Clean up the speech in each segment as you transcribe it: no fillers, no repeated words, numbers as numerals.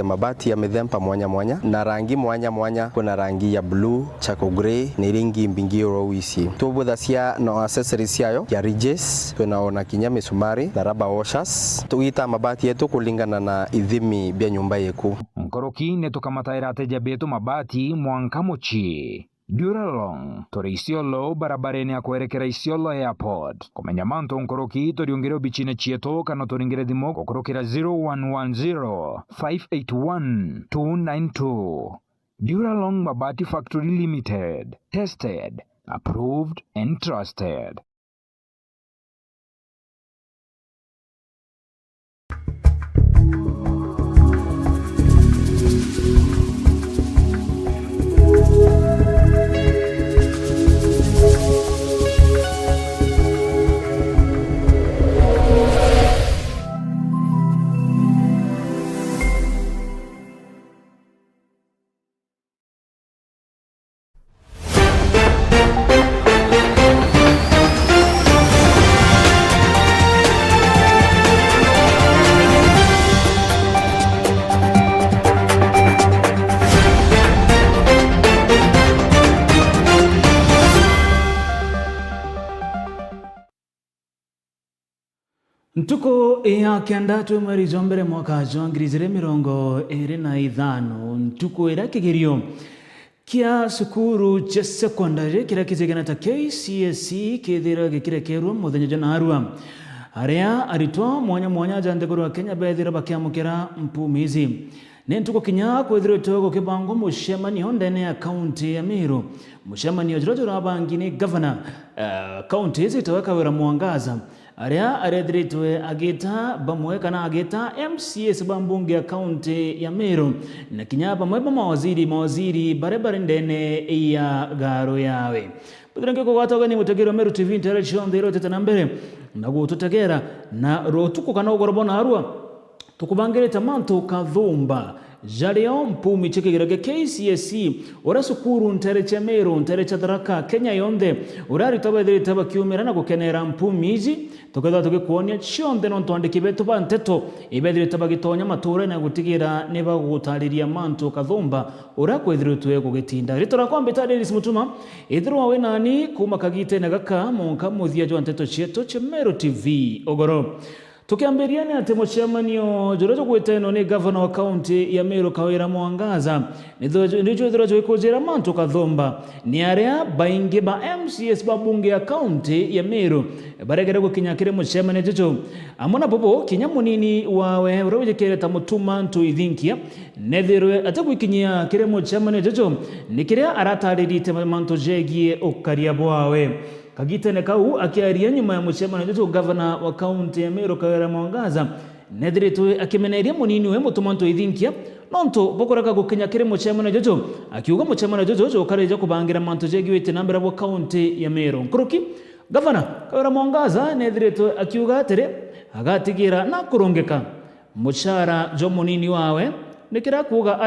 Mabati ya mithemba mwanya mwanya na rangi mwanya mwanya. Kuna rangi ya blue, charcoal grey, ni ringi mbingiro wisi. Tubuthacia no accessories yayo ya ridges, tunaona kinya misumari na rubber washers. Tuita mabati yetu kulingana na ithimi bya nyumba yeku. Nkoroki netukamataira ateja betu mabati mwanka mochi. Duralong tori Isiolo barabareni ya kuerekera Isiolo Airport. Komenya manto nkoroki toriongere bichine chieto kana toringere dimo kukurokera 0110 581 292. Duralong Mabati Factory Limited. Tested, approved and trusted. Ntuko ya kiandatu mweri zombere mwaka zongrizire mirongo ere na idhano. Ntuko era kigerio kia sukuru cha sekondari kira kizeganata KCSE kithira gikira kerwa muthenya jana harua. Aria aritwa mwanya jandegoro wa Kenya bethira bakiamukira mpumizi. Nentuko kinya kwethira togo kibango mushemani ndene ya county ya Meru. Mushemani ojoro abangine governor county hizi taweka wera Mwangaza. Aria aredritwe agita bamwe kana agita MCS bambunge ya county ya Meru na kinyaba mweba mawaziri barebare ndene ya garo yawe. Pagrange ko watoga ni mutegero Meru TV interaction ndero tetana mbere na gututegera na rotuko kana ugorobona harua tukubangere tamanto kadhumba Jaleo mpumi chekigirage KCSE ora sukuru ntereche Meru ntereche Tharaka Kenya yonde urari tabadiri tabakiumira na gukenera mpumiji tukadha tukikuonia chionde no ntwandiki betu banteto ibediri tabagitonya mature na gutigira neba gutariria manto kadhumba ora kwethiri tuwe kugitinda ritora kwambe tadiri simutuma ithiro wawe nani kuma kagite na gaka monka muthia jo nteto chieto che Meru TV ogoro. Tukiambiriani atemo chairmanio jorojo kweteno ni governor wa county ya Meru Kawira Mwangaza ndicho jorojo ikojera manto kadhomba ni area bainge ba MCS babunge ya county ya Meru baregera ko kinyakire mu chairman jojo amona bobo kinyamunini wawe uroje kereta mutuma ntu ithinkia nethirwe atakuikinyia kire mu chairman jojo nikire aratariri manto jegie okaria bwawe kagitene kau akiaria nyuma ya muchema na jojo governor wa county ya Meru Kawira Mwangaza nethirite akimeneria munini we mutumanto ithinkia nonto bokoraka gukinya kire muchema na jojo akiuga muchema na jojo kareja kubangira manto jegiwete nambera wa county ya Meru nkuruki governor Kawira Mwangaza nethirite akiuga atere agatigira na kurongeka muchara jo munini wawe nikira kuga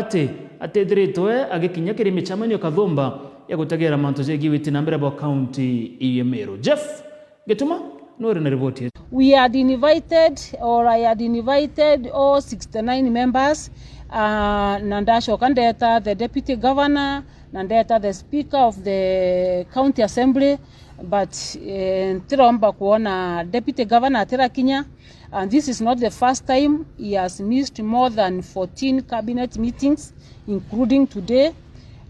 atethirite agikinya kire michamanio kadhomba ya kutegera manto jegiwete nambera wa county ya Meru. Jeff Getuma nore na report yetu. We had invited, or I had invited all 69 members, Nandasho Kandeta, the deputy governor, Nandeta, the speaker of the county assembly, but Tiromba kuona deputy governor Atera Kenya, and this is not the first time. He has missed more than 14 cabinet meetings, including today.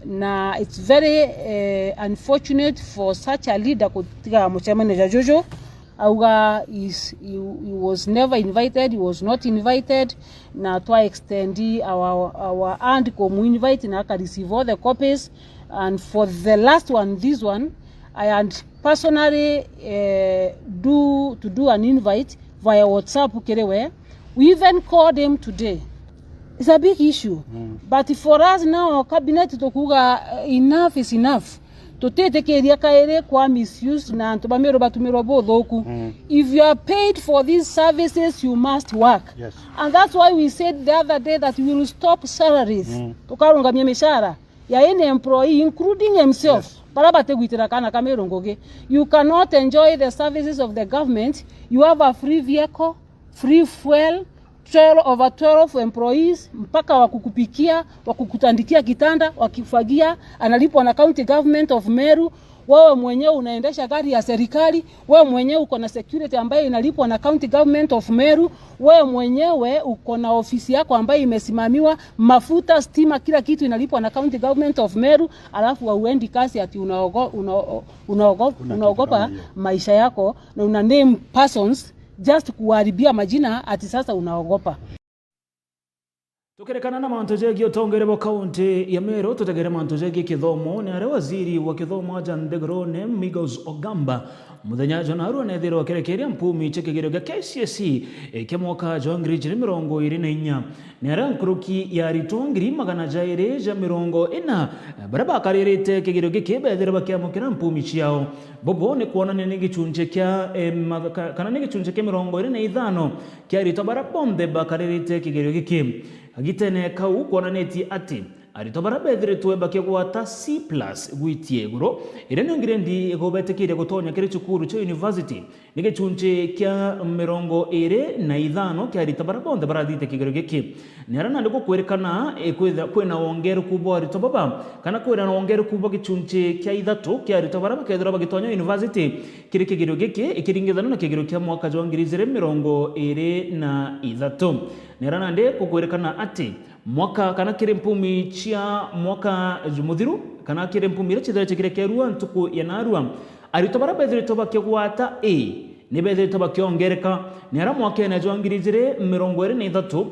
Na it's very unfortunate for such a leader kutika Muchemane Jojo. Auga he was never invited, he was not invited. Na twa extend our hand komu invite na aka receive all the copies. And for the last one, this one, I had personally do an invite via WhatsApp ukerewe. We even called him today. It's a big issue. But for us now, our cabinet tokuga enough is enough. Totete keria kaere kwa misuse na ntobamero batumero bodhoku. If you are paid for these services, you must work. Yes. And that's why we said the other day that we will stop salaries. Tokarunga mishara ya any employee, including himself. Yes. You cannot enjoy the services of the government. You have a free vehicle, free fuel, over 12 employees, mpaka wakukupikia, wakukutandikia kitanda, wakifagia, analipwa na county government of Meru. Wewe mwenyewe unaendesha gari ya serikali, wewe mwenyewe uko na security ambayo inalipwa na county government of Meru, wewe mwenyewe uko na ofisi yako ambayo imesimamiwa, mafuta, stima, kila kitu inalipwa na county government of Meru, alafu hauendi kasi ati unaogopa maisha yako na una name persons just kuharibia majina ati sasa unaogopa. Tukerekana na mantojegi otongerebo kaunti ya Meru tutegere mantojegi kithomo ni are waziri wa kithomo Ajan Degrone Migos Ogamba muthenya jona aru nethiro kerekeria mpumi chekegero ga KCSE ke mwaka jongri jiri 24 ni are nkuruki ya ritongri magana jaire ja 40 baraba karirite kegero gike bethero bakiamukira mpumi chiao bobo ne kuona ne gichunje kya kana ne gichunje ke 25 kya rito barabonde bakaririte kegero gike agitene kau kuonaneti ati aritobara bethiritwe bakigwata C+ gwitie guro ire nongirendi gobetekire gutonya kire cukuru cha university nige chunche kya 25 kya aritobara bonde barathite kigero giki nerana ndiko kwerekana kwena ongeru kubwa aritobaba kana kwena ongeru kubwa gichunche kya 3 kya aritobara bakethira bagitonya university kire kigero giki ikiringithana na kigero kya mwaka jwa 2023 nerana nde kukwerekana ati mwaka kana kire mpumi chia mwaka jumuthiru kana kire mpumi re chithira chikire kerua ntuku ya narua aritobara bethirito bakigwata A ni bethirito bakiongereka ni ara mwaka ena jwangirije 23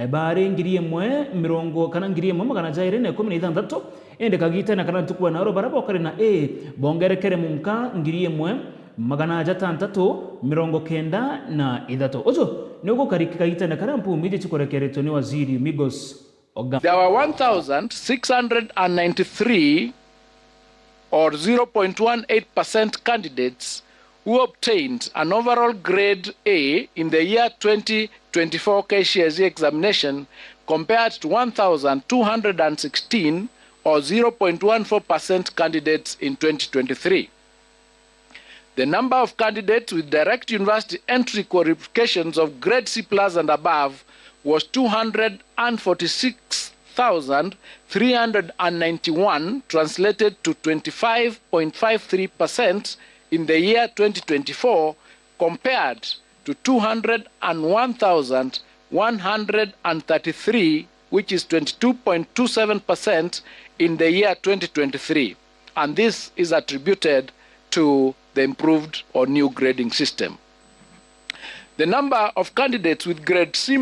bare ngiriye mwe mirongo kana ngiriye mwe magana jaire ne 16 ende kagita na kana ntuku ya narua barabo kare na A bongerekere munka ngiriye mwe magana jatantatu 93 ojo nuko karikikaita na karampu mije chikorekereto ni waziri Migos Ogamba. There were 1,693 or 0.18% candidates who obtained an overall grade A in the year 2024 KCSE examination compared to 1,216 or 0.14% candidates in 2023. The number of candidates with direct university entry qualifications of grade C+ and above was 246,391, translated to 25.53% in the year 2024, compared to 201,133, which is 22.27% in the year 2023. And this is attributed to the improved or new grading system. The number of candidates with grade C-,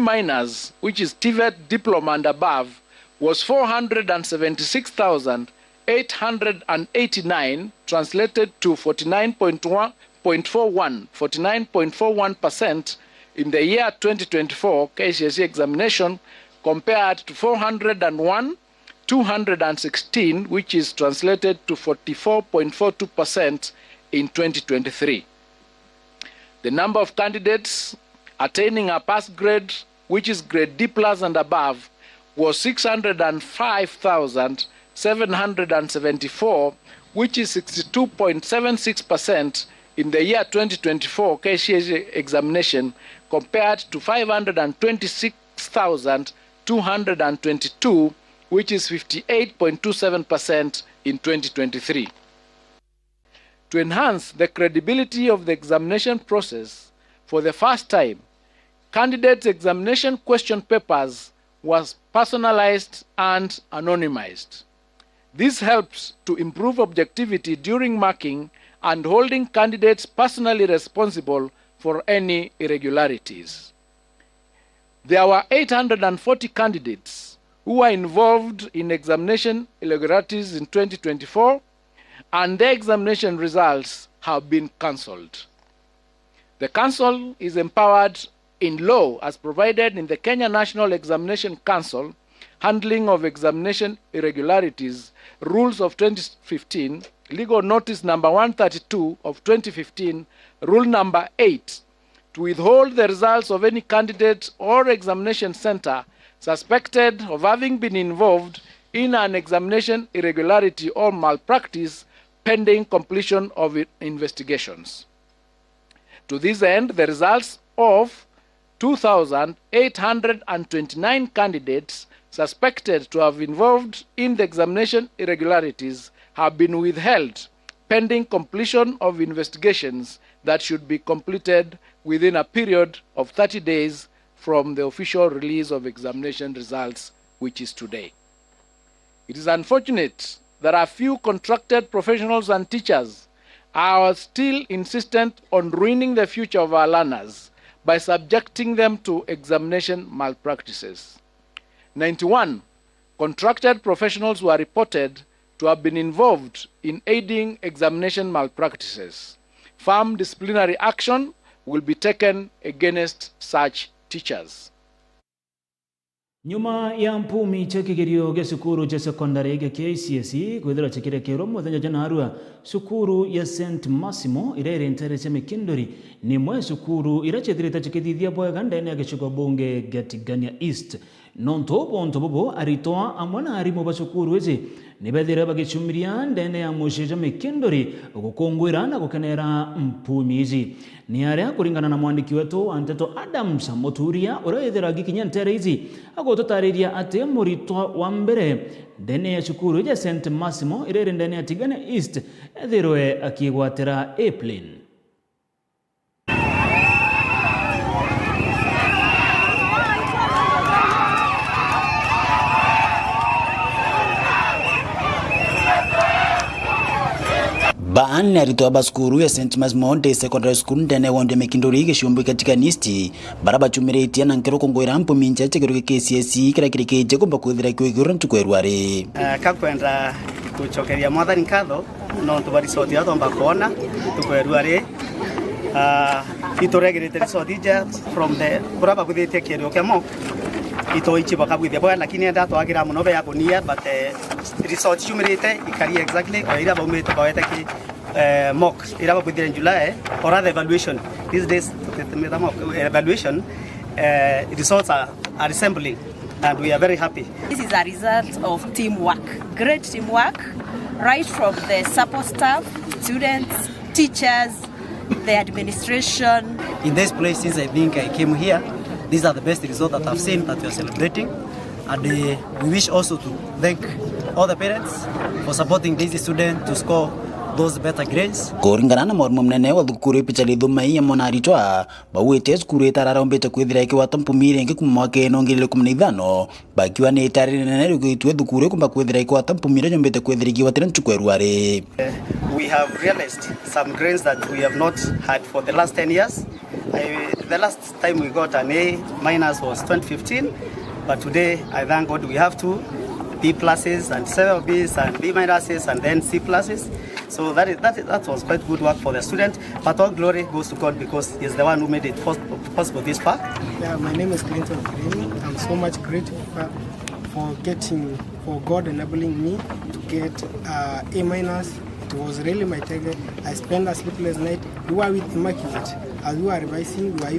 which is TVET diploma and above, was 476,889, translated to 49.41% in the year 2024 KCSE examination, compared to 401,216, which is translated to 44.42% in 2023. The number of candidates attaining a pass grade, which is grade D+ and above, was 605,774, which is 62.76% in the year 2024 KCSE examination, compared to 526,222, which is 58.27% in 2023. To enhance the credibility of the examination process, for the first time, candidates' examination question papers was personalized and anonymized. This helps to improve objectivity during marking and holding candidates personally responsible for any irregularities. There were 840 candidates who were involved in examination irregularities in 2024, and their examination results have been cancelled. The Council is empowered in law as provided in the Kenya National Examination Council, Handling of Examination Irregularities, Rules of 2015, Legal Notice number 132 of 2015, Rule number 8, to withhold the results of any candidate or examination center suspected of having been involved in an examination irregularity or malpractice pending completion of investigations. To this end, the results of 2,829 candidates suspected to have involved in the examination irregularities have been withheld pending completion of investigations that should be completed within a period of 30 days from the official release of examination results, which is today. It is unfortunate that a few contracted professionals and teachers are still insistent on ruining the future of our learners by subjecting them to examination malpractices. 91 contracted professionals were reported to have been involved in aiding examination malpractices. Firm disciplinary action will be taken against such teachers. Nyuma ya mpumi cha kigerio gya sukuru cha sekondari gya KCSE kwithira chikirekero muthenya jana arua sukuru ya St Massimo irere ntere cha Mikindori ni mwe sukuru irachethirite chikithithia bwega ndene ya gicigo bunge gya Tigania East nonto bobo aritoa amwana arimo ba sukuru ezi nibethire bagichumiria ndene ya musheja Mikindori gukungwira na gukenera mpumi izi ni aria kuringana na mwandiki wetu Anteto Adams Moturia urethira gikinya ntere izi agototariria ate muritwa wa mbere ndene ya sukuru ya St Massimo irere ndene ya Tigania East ethirwe akigwatira airplane. Baani aritoa baskuru ya St. Massimo Day Secondary School ndene wonde Mikindori gicumbu katika Nisti baraba chumiretia na nkero kongoira mpo mincha chekero KCSE kira kirikeje kumba kwithira kwigura ntukwerware kakwenda kuchokeria mwathani nkatho no tubari soti ya tomba kona tukwerware itoregerete soti ja from the kuraba kuthite kirio kemo itoichi bakabwithia bwa lakini enda twagira muno be yakonia but resort chumirite ikari exactly ira baumete bawete ki mock ira bakwithira in July or other evaluation these days the mock evaluation results are assembling and we are very happy. This is a result of teamwork, great teamwork, right from the support staff, students, teachers, the administration. In this place, since I think I came here, these are the best results that I've seen that we are celebrating, and we wish also to thank all the parents for supporting these students to score those better grades. Kuringana na mwarimu mnene wa thukuru ipichali thumai ya monaritwa bawite thukuru itararombete kwithira ikiwata mpumire ngi kuma mwaka enongirire 15 bakiwa ni itarire nene rikuitwe thukuru kumba kwithira ikiwata mpumire nyombete kwithira ikiwatira ntukwerware. We have realized some grades that we have not had for the last 10 years. The last time we got an A- was 2015, but today I thank God we have 2 B pluses and 7 Bs and B minuses and then C pluses. So that was quite good work for the student. But all glory goes to God because He's the one who made it possible this far. Yeah, my name is Clinton Kiremi. I'm so much grateful for God enabling me to get A-. It was really my target. I spent a sleepless night. We were with Immaculate. As we were revising, we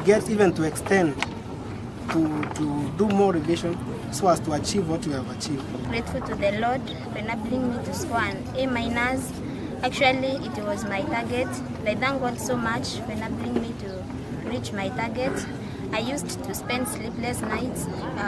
get even to extend to do more revision so as to achieve what we have achieved. Grateful to the Lord for enabling me to score an A-. Actually, it was my target. I thank God so much for enabling me to reach my target. I used to spend sleepless nights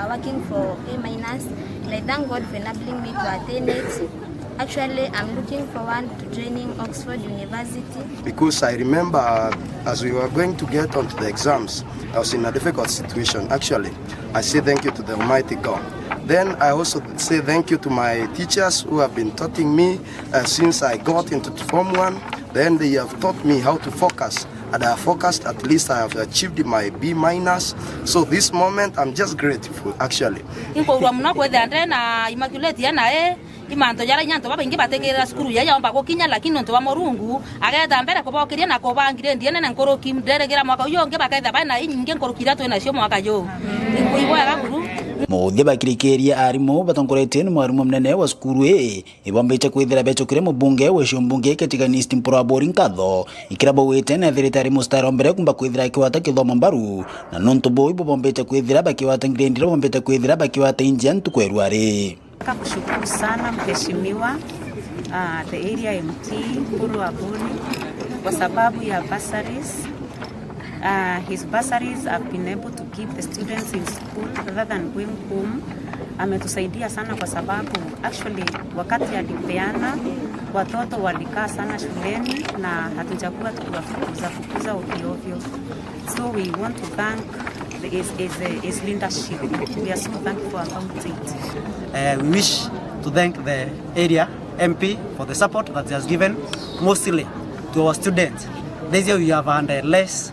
working for A-. I thank God for enabling me to attain it. Actually, I'm looking forward to joining Oxford University. Because I remember as we were going to get onto the exams, I was in a difficult situation. Actually, I say thank you to the Almighty God. Then I also say thank you to my teachers who have been teaching me since I got into Form 1. Then they have taught me how to focus. And I have focused, at least I have achieved my B-. So this moment, I'm just grateful, actually. Imanto yara nyanto baba ingi batekera skuru ya yamba ko kinya lakini nto ba morungu agenda mbere ko bakiria na ko bangire ndiene na nkoro kim deregera mwaka uyo nge bakaitha bana inge nkoro kiratu na cio mwaka yo ngui ya gakuru muthia bakirikeria arimo batonkorete ni mwarimu mnene wa skuru ibombeche kwithira becho kire mubunge we shombunge katika Nisti mpora boring kadho ikirabo wete na thiritari mustaro mbere kumba kwithira kiwata kithomo mbaru na nonto boy bombeche kwithira bakiwata ngirendira bombeche kwithira bakiwata injia ntukwerware. Kushukuru sana mheshimiwa the area MT Kuru Abuni kwa sababu ya bursaries. His bursaries have been able to keep the students in school rather than going home. Ametusaidia sana kwa sababu actually wakati alipeana watoto walikaa sana shuleni na hatujakuwa tukiwafukuza ovyo ovyo. So we want to thank his leadership. We are so thankful about it. We wish to thank the area MP for the support that he has given mostly to our students. This year we have had less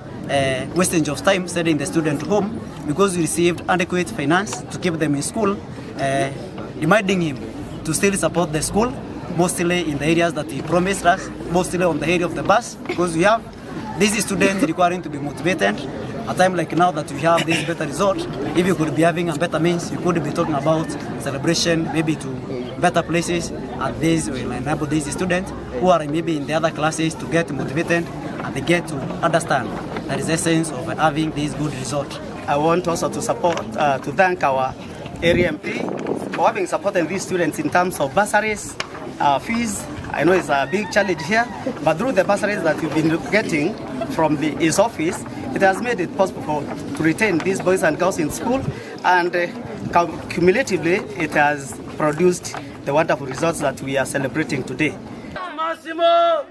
wastage of time sending the student home because we received adequate finance to keep them in school, reminding him to still support the school, mostly in the areas that he promised us, mostly on the area of the bus, because we have these students requiring to be motivated. A time like now that we have this better result, if you could be having a better means, you could be talking about celebration, maybe to better places, and this will enable these students who are maybe in the other classes to get motivated and they get to understand that is the essence of having this good result. I want also to to thank our area MP for having supported these students in terms of bursaries, fees. I know it's a big challenge here, but through the bursaries that we've been getting from his office, it has made it possible to retain these boys and girls in school, and cumulatively it has produced the wonderful results that we are celebrating today. Massimo!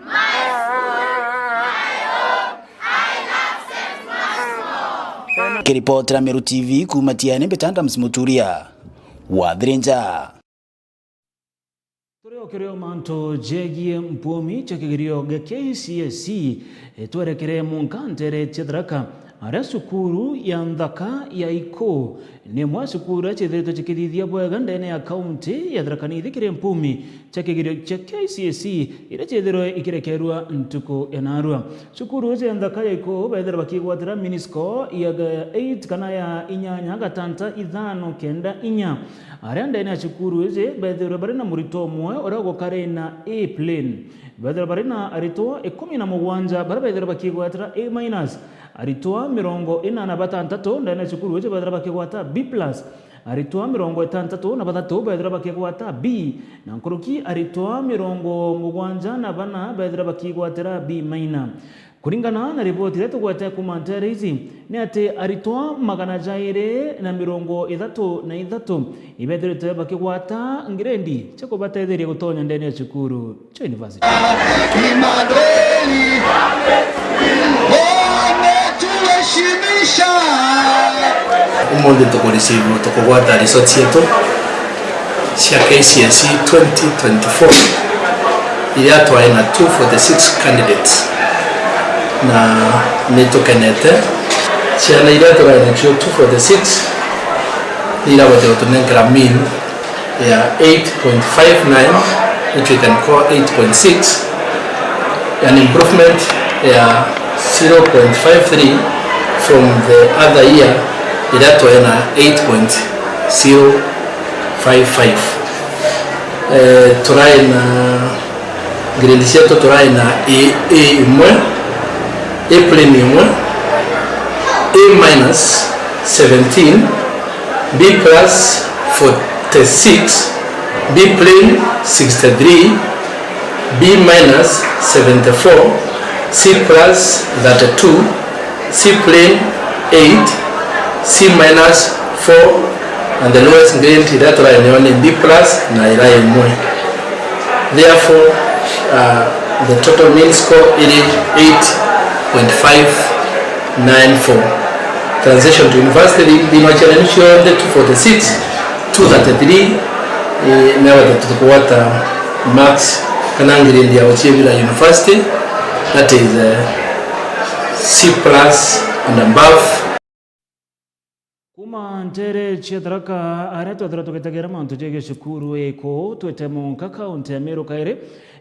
Kiripotera Meru TV kumatiane Betanda Msimuturia Wadhirinja. Tureo manto jegie mpomi chakigirio ge KCSE twerekere munkantere chedraka ara sukuru ya Nthaka ya Iko ni mwa sukuru chethreto chikithithia bwega ndene ya county ya Tharaka Nithi kire mpumi chakigirio cha KCSE ira chethero ikirekerwa ntuko enarua sukuru ya Nthaka ya Iko bethera bakigwatira minisco ya 8 kana ya inyanya gatanta ithano kenda inya ara ndene ya sukuru eze bethera barina murito mwe ora gokare na A plane bethera barina arito 17 bara bethera bakigwatira A- aritoa mirongo ina na batantatu ndene sukuru weche badra bakigwata B+ aritoa mirongo itantatu na batatu badra bakigwata B na nkoroki aritoa mirongo mugwanja na bana badra bakigwatira B-. Kuringana na ripoti letu gwata kumantere hizi ni ati aritoa magana jaire na mirongo ithatu na ithatu ibethirite bakigwata ngirendi chako batetheria gutonya ndene ya cukuru cha university. Umundi tukurisimu tukugwata results yetu cia KCSE 2024 iria twaina 246 candidates na nitukenete ciana iria twaina 246 ira wote utunengera mean ya 8.59 which we can call 8.6 an improvement ya 0.53 from the other year ila twaena 8.055 turaina grade cietu turaina A imwe A plane imwe A- 17 B+ 46 B plane 63 B- 74 C+ 32 C plane 8 C- 4 and the lowest grade that line only B+ na ila imwe. Therefore the total mean score is 8.594. Transition to university bino challenge the 246 233 never to kuwata max kana grade ya Uchebira University that is C+ and above. Kuma ntere Tharaka areto thrato ketagera mantu jege shukuru eko twetemo kaunti ya Meru kaire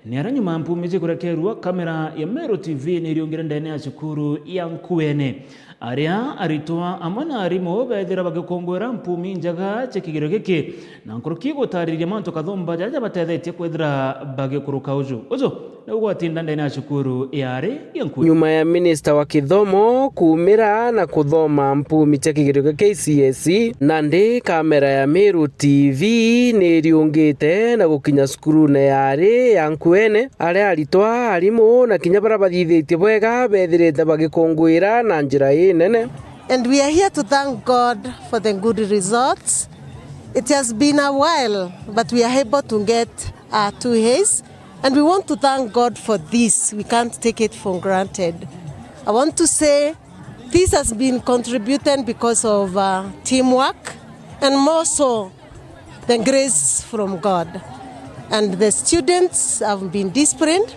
ni aranyuma mpumije kurekerwa kamera ya Meru TV ni riongera ndene ya shukuru ya Nkuene aria aritoa amana arimo bethira bagikongwera mpumi njaga chekigiro giki na nkoroki gutariria mantu kathomba jaja batethetie kwethira bagikuruka ujo nugwatinda ndene ya shukuru yari ya Nkuene nyuma ya minister wa kithomo kumira na kuthoma mpumi chekigiro gya KCSE na ndi kamera ya Meru TV ni riongite na gukinya skuru na yari ya Nkuene cukuru ene aria aritwa arimu na kinya bara bathithitie bwega bethirite bagikungwira na njira nene. And we are here to thank God for the good results. It has been a while, but we are able to get 2 A's, and we want to thank God for this. We can't take it for granted. I want to say this has been contributed because of teamwork, and more so the grace from God. And the students have been disciplined,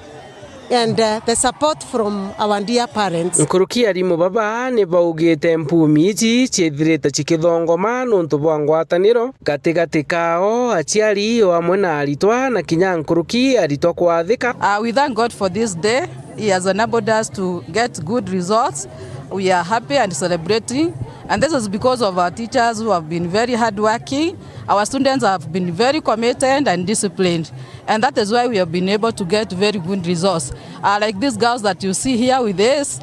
and the support from our dear parents. Nkuruki arimu baba ni baugite mpumi ici ciethirite cikithongoma nuntu bwa ngwataniro gatigati kao aciari o amwe na aritwa na kinya nkuruki aritwa kwathika. We thank God for this day. He has enabled us to get good results. We are happy and celebrating, and this is because of our teachers who have been very hardworking. Our students have been very committed and disciplined, and that is why we have been able to get very good results. Like these girls that you see here with us,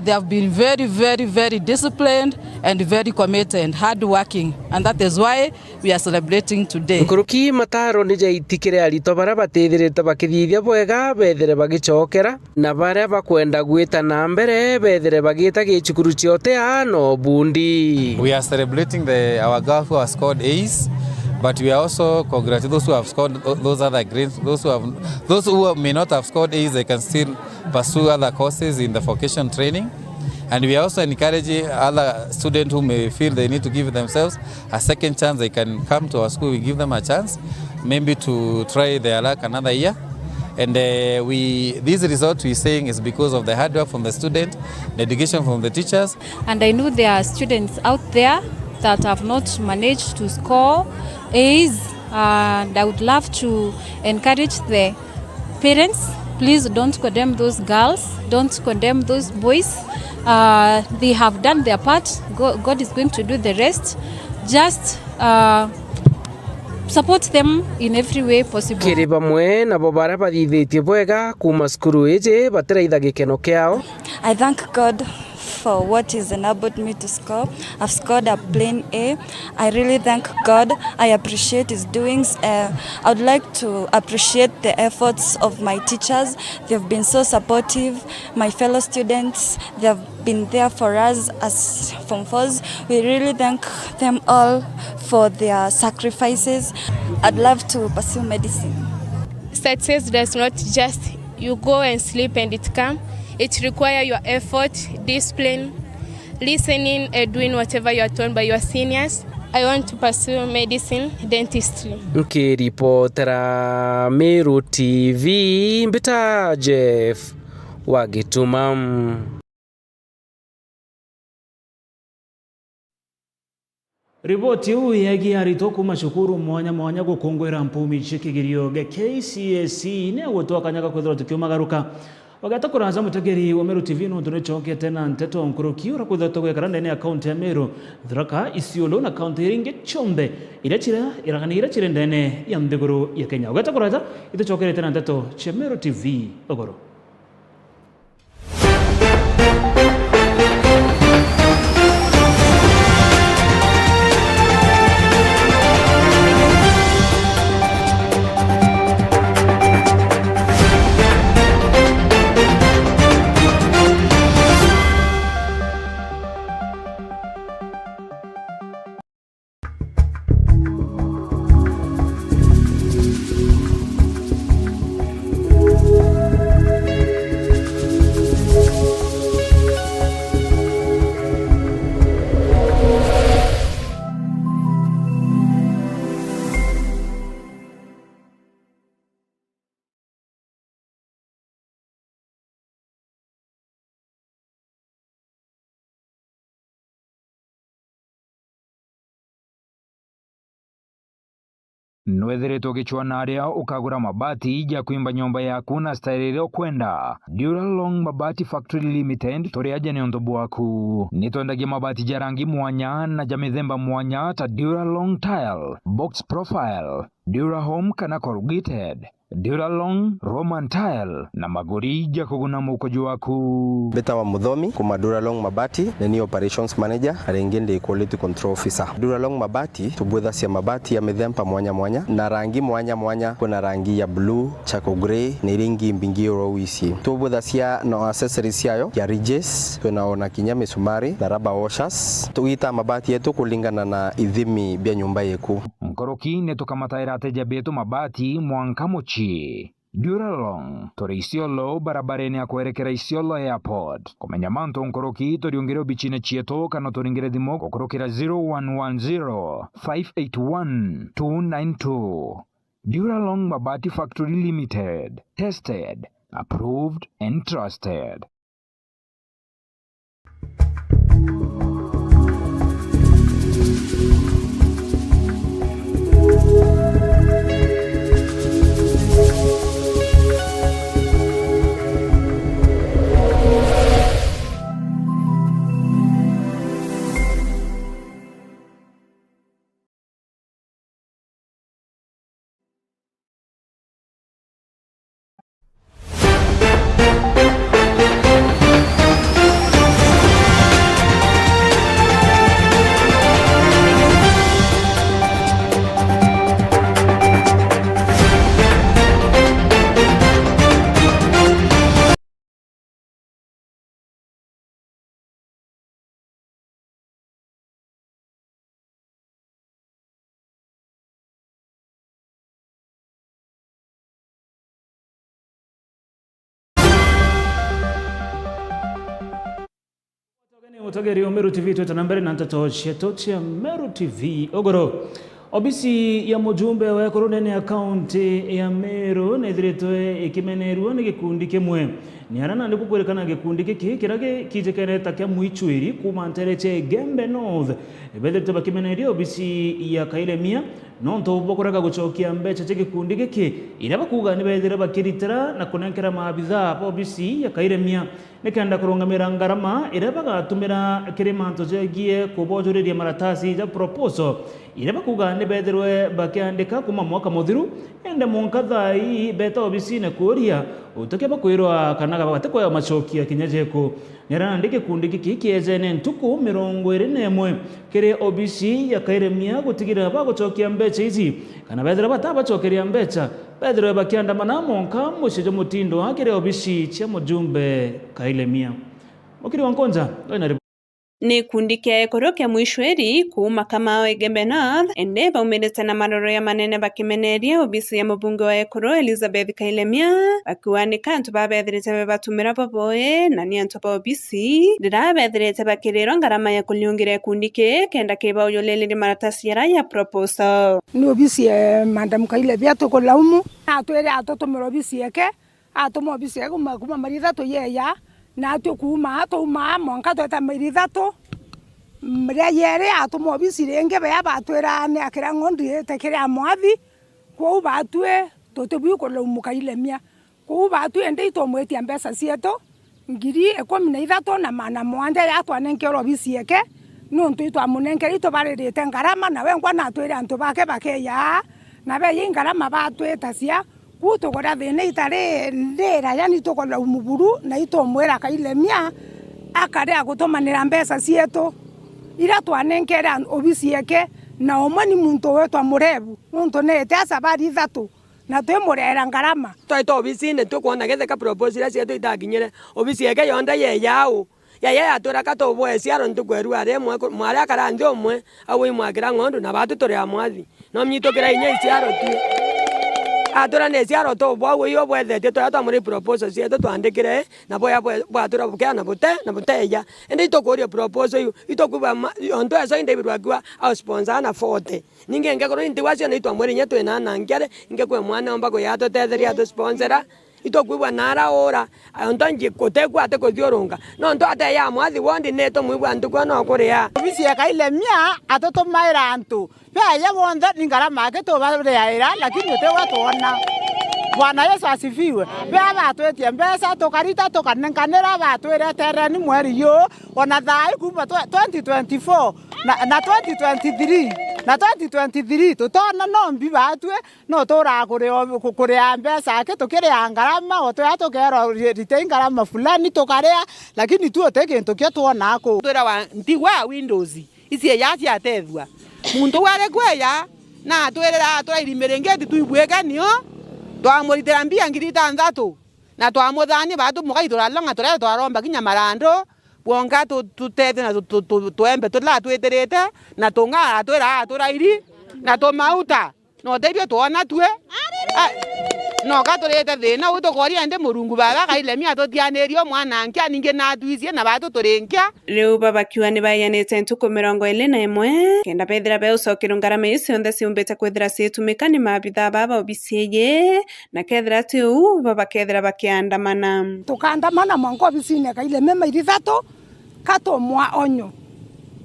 they have been very, very, very disciplined and very committed and hardworking, and that is why we are celebrating today. Nkuruki mataro ni jaitikire arito bara batithirite bakithithia bwega bethere bagicokera na bara bakwenda gwita na mbere bethere bagita gicukuru ciote ano bundi. We are celebrating our girls who have scored A's, but we are also congratulating those who have scored those other grades. Those who may not have scored A's, they can still pursue other courses in the vocation training. And we are also encouraging other students who may feel they need to give themselves a second chance. They can come to our school. We give them a chance, maybe to try their luck another year. And this result we're saying is because of the hard work from the student, the education from the teachers. And I know there are students out there that have not managed to score A's, and I would love to encourage the parents, please don't condemn those girls, don't condemn those boys. They have done their part. God is going to do the rest. Just support them in every way possible. Kiri bamwe na bobara bathithitie bwega kuma skuru ije batiraitha gikeno kiao. I thank God for what He's enabled me to score. I've scored a plain A. I really thank God. I appreciate His doings. I would like to appreciate the efforts of my teachers. They've been so supportive. My fellow students, they've been there for us as Form 4s. We really thank them all for their sacrifices. I'd love to pursue medicine. Success does not just you go and sleep and it come. It requires your effort, discipline, listening and doing whatever you are told by your seniors. I want to pursue medicine, dentistry. Nkiripotera Meru TV Mbita Jeff Wagitumam. Riboti huu yagi arito kuma shukuru mwanya gukongwera mpumi chikigirio ge KCSE ne wotoa kanyaga kwethira tukiumagaruka wagata kuranza mutegeri wa Meru TV no tunechoke tena nteto nkuruki ura kwethira tugwekara ndene account ya Meru thraka Isiolo na account iringe Chombe iraganira chire ndene ya Nthiguru ya Kenya wagata kuranza ituchokere tena nteto cha Meru TV ogoro. Nwethiritwo gichwana aria ukagura mabati ija kuimba nyumba yaku na style ire kwenda. Duralong Mabati Factory Limited turi aja ni ondobu waku. Nitwendagia mabati ja rangi mwanya na ja mithemba mwanya ta Duralong Tile, Box Profile, Durahome kana corrugated, Duralong, Roman tile na magorija kuguna mukojo waku. Beta wa Muthomi kuma Duralong Mabati ni operations manager arengende quality control officer. Duralong Mabati tubwetha cia mabati ya mithemba mwanya mwanya na rangi mwanya mwanya. Kuna rangi ya blue, charcoal grey na rangi mbingi rowisi. Tubwetha cia no accessories yayo ya ridges, tunaona kinya misumari na rubber washers. Tuita mabati yetu kulingana na ithimi bya nyumba yeku. Mkoroki netukamataira ateja betu mabati Mwankamochi. Duralong tori Isiolo barabareni ya kuerekera Isiolo Airport. Komenya manto nkoroki tori ungere bichine chieto kano tori ngere dimoko kurokera 0110 581 292. Duralong Mabati Factory Limited. Tested, approved and trusted. Utageri Meru TV tutanambere na ntatoshe Meru TV ogoro obisi ya mujumbe wa korone ya county ya Meru nethiretwe ikimenerwo ni gikundi kimwe ni arana ndi kukwerekana gikundi kiki kirage kijekereta kya muichwiri kuma ntereche Gembe North ebethete bakimenerio obisi ya Kailemia nonto bokoraga gucokia mbecha che gikundi kiki iraba kuga ni bethera bakiritira na kunenkera maabitha obisi ya Kailemia nikenda kurungamira ngarama iraba gatumira kirimanto jegie kubojoreria maratasi ja proposal iraba kuga ni betherwe bakiandika kuma mwaka muthiru ende munkathai beta obisi na kuria utoke bakwirwa kanaga batekoya machokia kinyajeko nera ndike kundi kiki kiejene ntuku 21 kire obisi ya Kailemia gutigira bagochokia mbecha izi kana bethera batabachokeria mbecha bethera bakiandamana monka mushijo mutindo wakire obisi cha mujumbe Kailemia mukiri wankonza ina ni kundi kia ekoro kia muishweri kuuma kama Gembe North ende baumerete na maroro ya manene bakimeneria obisi ya mubunge wa ekoro Elizabeth Kailemia bakiwanika antu babethirete batumira baboe na ni antu ba obisi dira bethirete bakirero ngarama ya kuliungira kundi ke kenda keba uyolelere maratasi ya proposal ni obisi ya Madam Kailemia to kolaumu atwere atotomero obisi yake atomo obisi yake kuma maritha to yeya na atu kuma to ma monka to ta maritha to mria yere atomo obisi renge ba batwera ne akira ngondi tekera mwathi ko batwe to tebu ko lo Kailemia ko batwe ende to mwetia mbesa sieto ngiri 13 na mana mwande ya to anenkero obisi yake nonto ito amunenkero ito barerete ngarama na wengwa na twere antu bake ya na be yingarama batwe tasia kuto kora thene itare ndera yani to kola umuburu na ito mwera Kailemia akare agutomanira mbesa sieto ira twanenkera obisi yake na omani muntu wetu amurebu muntu nete asabari thatu na twemurera ngarama to obisi ne tukwona gethe ka proposal sieto itakinyire obisi yake yonda ye yao ya atura kato bwesi aro ntukweru are mware akara ndi omwe awe mwakira ngondo na batu tore amwathi no mnyitokera inya isiaro tu atura ne siaro to bwa yo bwethete to atamuri proposal sieto twandikire na boya bwatura bukya na bute ya ende itokoria proposal itokuba onto eso inde birwagwa au sponsor na 40 ninge ngekoro ndi wasio na itwamuri nyeto ena nangere ngekwe mwana omba ko yato tetheria to sponsora itokuwa nara ora onto nje kotegwa ate kodioronga no nto ate ya mwathi wondi neto mwibwa ntukwa no kuria obisi ya Kailemia atoto maira antu pia ya wonda ngarama ke to bare yaira lakini yote watu ona Bwana Yesu asifiwe pia batwetie mbesa tokarita tokanenkanera batwere tereni mweri yo ona thai kuma 2024 na 2023 na 2023 tutona nombi batwe no tora kure ambesa ake tukire angarama oto yato kero ritengarama fulani tokarea lakini tu oteke tokyo tuona ko tora wa ntiwa windows isi yati atethwa muntu wale kweya na twera irimerengeti tuibweganio twamuritira mbia ngirita nthatu na twamuthani batu mugaitura longa tura twaromba kinya marando bonga tutete na tuembe tutla tweterete na tunga atwera iri na tomauta no tebio tuona tue no gaturete thina utokoria ende murungu baba kaile mia totianerio mwana nkia ninge na tuicie na batu turenkia riu babakiwa ni bayanite ntuku 21 kenda bethira be ucokero ngarama icio nthe ciumbite kwithira citumika ni mabitha baba obisiye na kethira tiu baba kethira bakiandamana tukandamana mwango obisine kaile mema irithatu katomwa onyo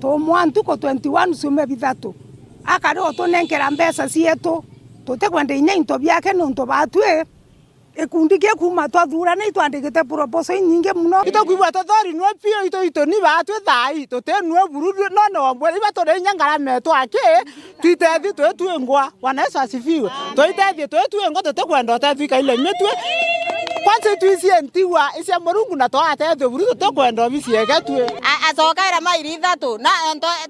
tomwa ntuko 21 ciume bithatu akari otunenkera mbesa cietu tutekwenda inya into byake nonto batwe ekundi ke kuma twathura ni twandikite proposal nyinge muno itokwibwa tothori no pio ito ni batwe thai totenwe bururu no mbwe ibatore nyangara meto ake twitethi twetwengwa wanaesa asifiwe twitethi twetwengwa tutekwenda otathika ile metwe kwanza tuisie ntiwa isia morungu na twatethi bururu tutekwenda obisiege twe acokaira mairi ithatu na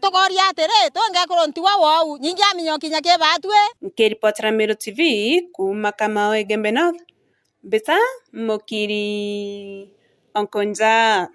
tukoria atiri twengekoro ntiwa wau nyingi aminyo kinya ke batwe Nkiripotera Meru TV kuma Kamau Egembe North Beta Mokiri Onkonja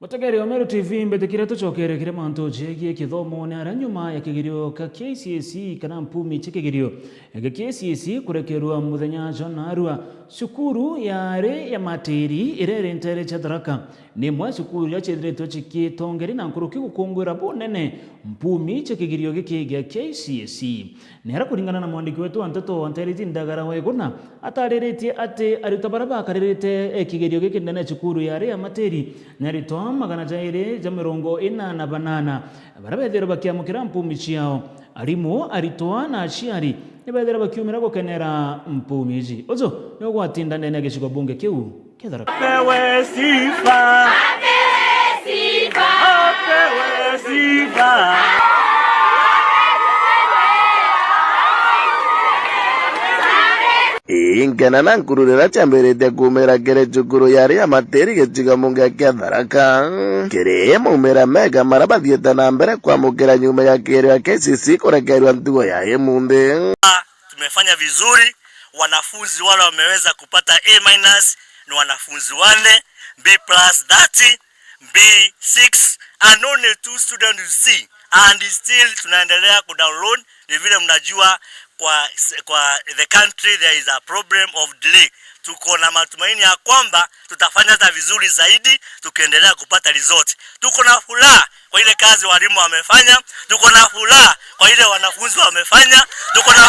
Mutegeri wa Meru TV mbetekire tucokere kire manto jegie kithomo ni aranyuma ya kigirio ka KCSE kana mpumi chikigirio ya KCSE kurekerwa muthenya Jonarua cukuru yare ya materi irere ntere chadaraka ni mwa cukuru ya chedreto chikitongeri na nkuruki gukungwira bunene mpumi chikigirio giki gya KCSE ni hara kuringana na mwandiki wetu Anteto Nteriti Ndagara Weguna atarerete ate aritabaraba akarerete kigirio giki ndene cukuru yare ya materi na rito magana jaire jamirongo ina na banana barabethera bakiamukira mpumi ciao arimu aritoa na aciari nibethera bakiumira gukenera mpumi ici ozo ni gwatinda ndene gicigo bunge kiu kethara pewe sifa pewe sifa ingana na nkururira chamberete kumera kere cukuru yari ya materi geciga munga kia Tharaka kere mumera mega marabathiete na mbere kwa mukira nyuma ya kere ya KCSE kurekerwa ntugo ya emunde. Tumefanya vizuri, wanafunzi wale wameweza kupata A- ni wanafunzi 4, B+ 30, B6 and only 2 students you see and still tunaendelea kudownload. Ni vile mnajua kwa the country there is a problem of delay. Tuko na matumaini ya kwamba tutafanya hata vizuri zaidi tukiendelea kupata result. Tuko na furaha kwa ile kazi walimu wamefanya, tuko na furaha kwa ile wanafunzi wamefanya, tuko na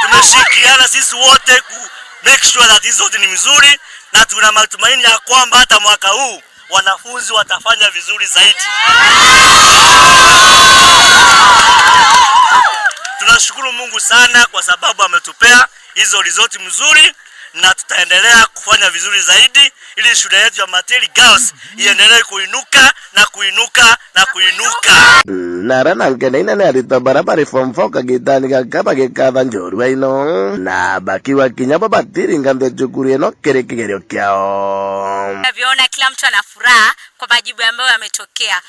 tumeshirikiana sisi wote ku make sure that result ni mzuri na tuna matumaini ya kwamba hata mwaka huu wanafunzi watafanya vizuri zaidi. Tunashukuru Mungu sana kwa sababu ametupea hizo result mzuri na tutaendelea kufanya vizuri zaidi ili shule yetu ya Materi Girls iendelee kuinuka na kuinuka na kuinuka. Narana ngene ina ne arita barabara form 4 kagitani gakaba gekatha njorwa ino na bakiwa kinyabo batiri ngande cukuru eno kere kigerio kiao. Naviona kila mtu ana furaha kwa majibu ambayo yametokea.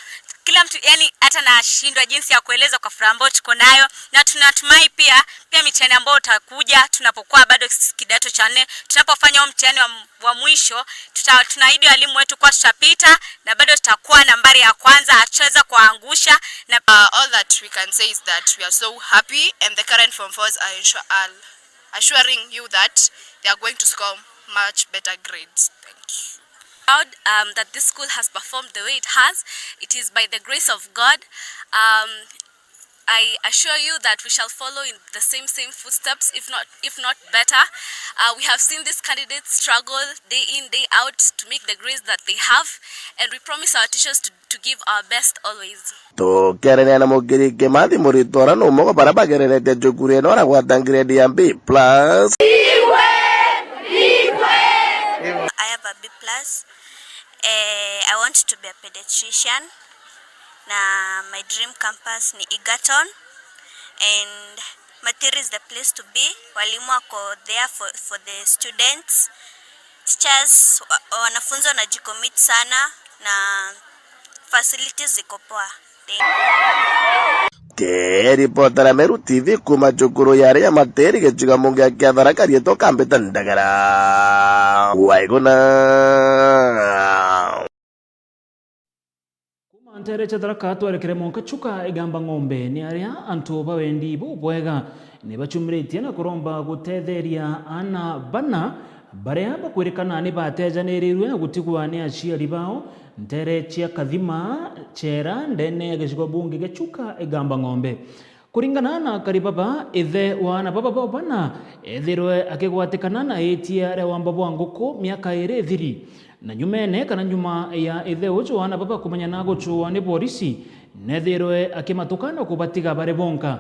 Kila mtu yani hata nashindwa jinsi ya kueleza kwa furaha ambayo tuko nayo na tunatumai pia mitihani ambayo utakuja tunapokuwa bado kidato cha 4 tunapofanya mtihani wa mwisho tunaahidi walimu wetu kwa tutapita na bado tutakuwa nambari ya kwanza hatutaweza kuangusha na all that we can say is that we are so happy and the current form 4s are assuring you that they are going to score much better grades. Thank you. Proud that this school has performed the way it has. It is by the grace of God. I assure you that we shall follow in the same footsteps, if not better. We have seen these candidates struggle day in, day out to make the grades that they have, and we promise our teachers to give our best always. To kerene na mugiri ke mathi muritora no mo baraba gerete cukuru eno ra gwata grade ya B+. have a B+. I want to be a pediatrician. Na my dream campus ni Egerton. And Mathiri is the place to be. Walimu wako there for the students. Teachers, wanafunzi wanajicommit sana na facilities ziko poa. Keripotera Meru TV kuma Jukuru yare ya Materi gechiga mungi ya Tharaka rieto Kambeta Ndagara waiguna Antere Tharaka twerekere monka chuka igamba ng'ombe ni aria antu bawendi bubwega ni bachumiritie na kuromba gutetheria ana bana baria bakwirikana ni batejanĩrĩirwe gutigwa ni aciari bao ntere chia Kathima chera ndene gĩcigo bunge gĩchuka igamba ng'ombe kuringana na Karibaba ithe wa na baba bana ethirwe akigwatikana na etia re wa mbabu nguku miaka 2 thiri na nyumene kana nyuma ya ithe ucio wa na baba kumenya na guchuwa ni polisi nethirwe akimatukana kubatiga bare bonka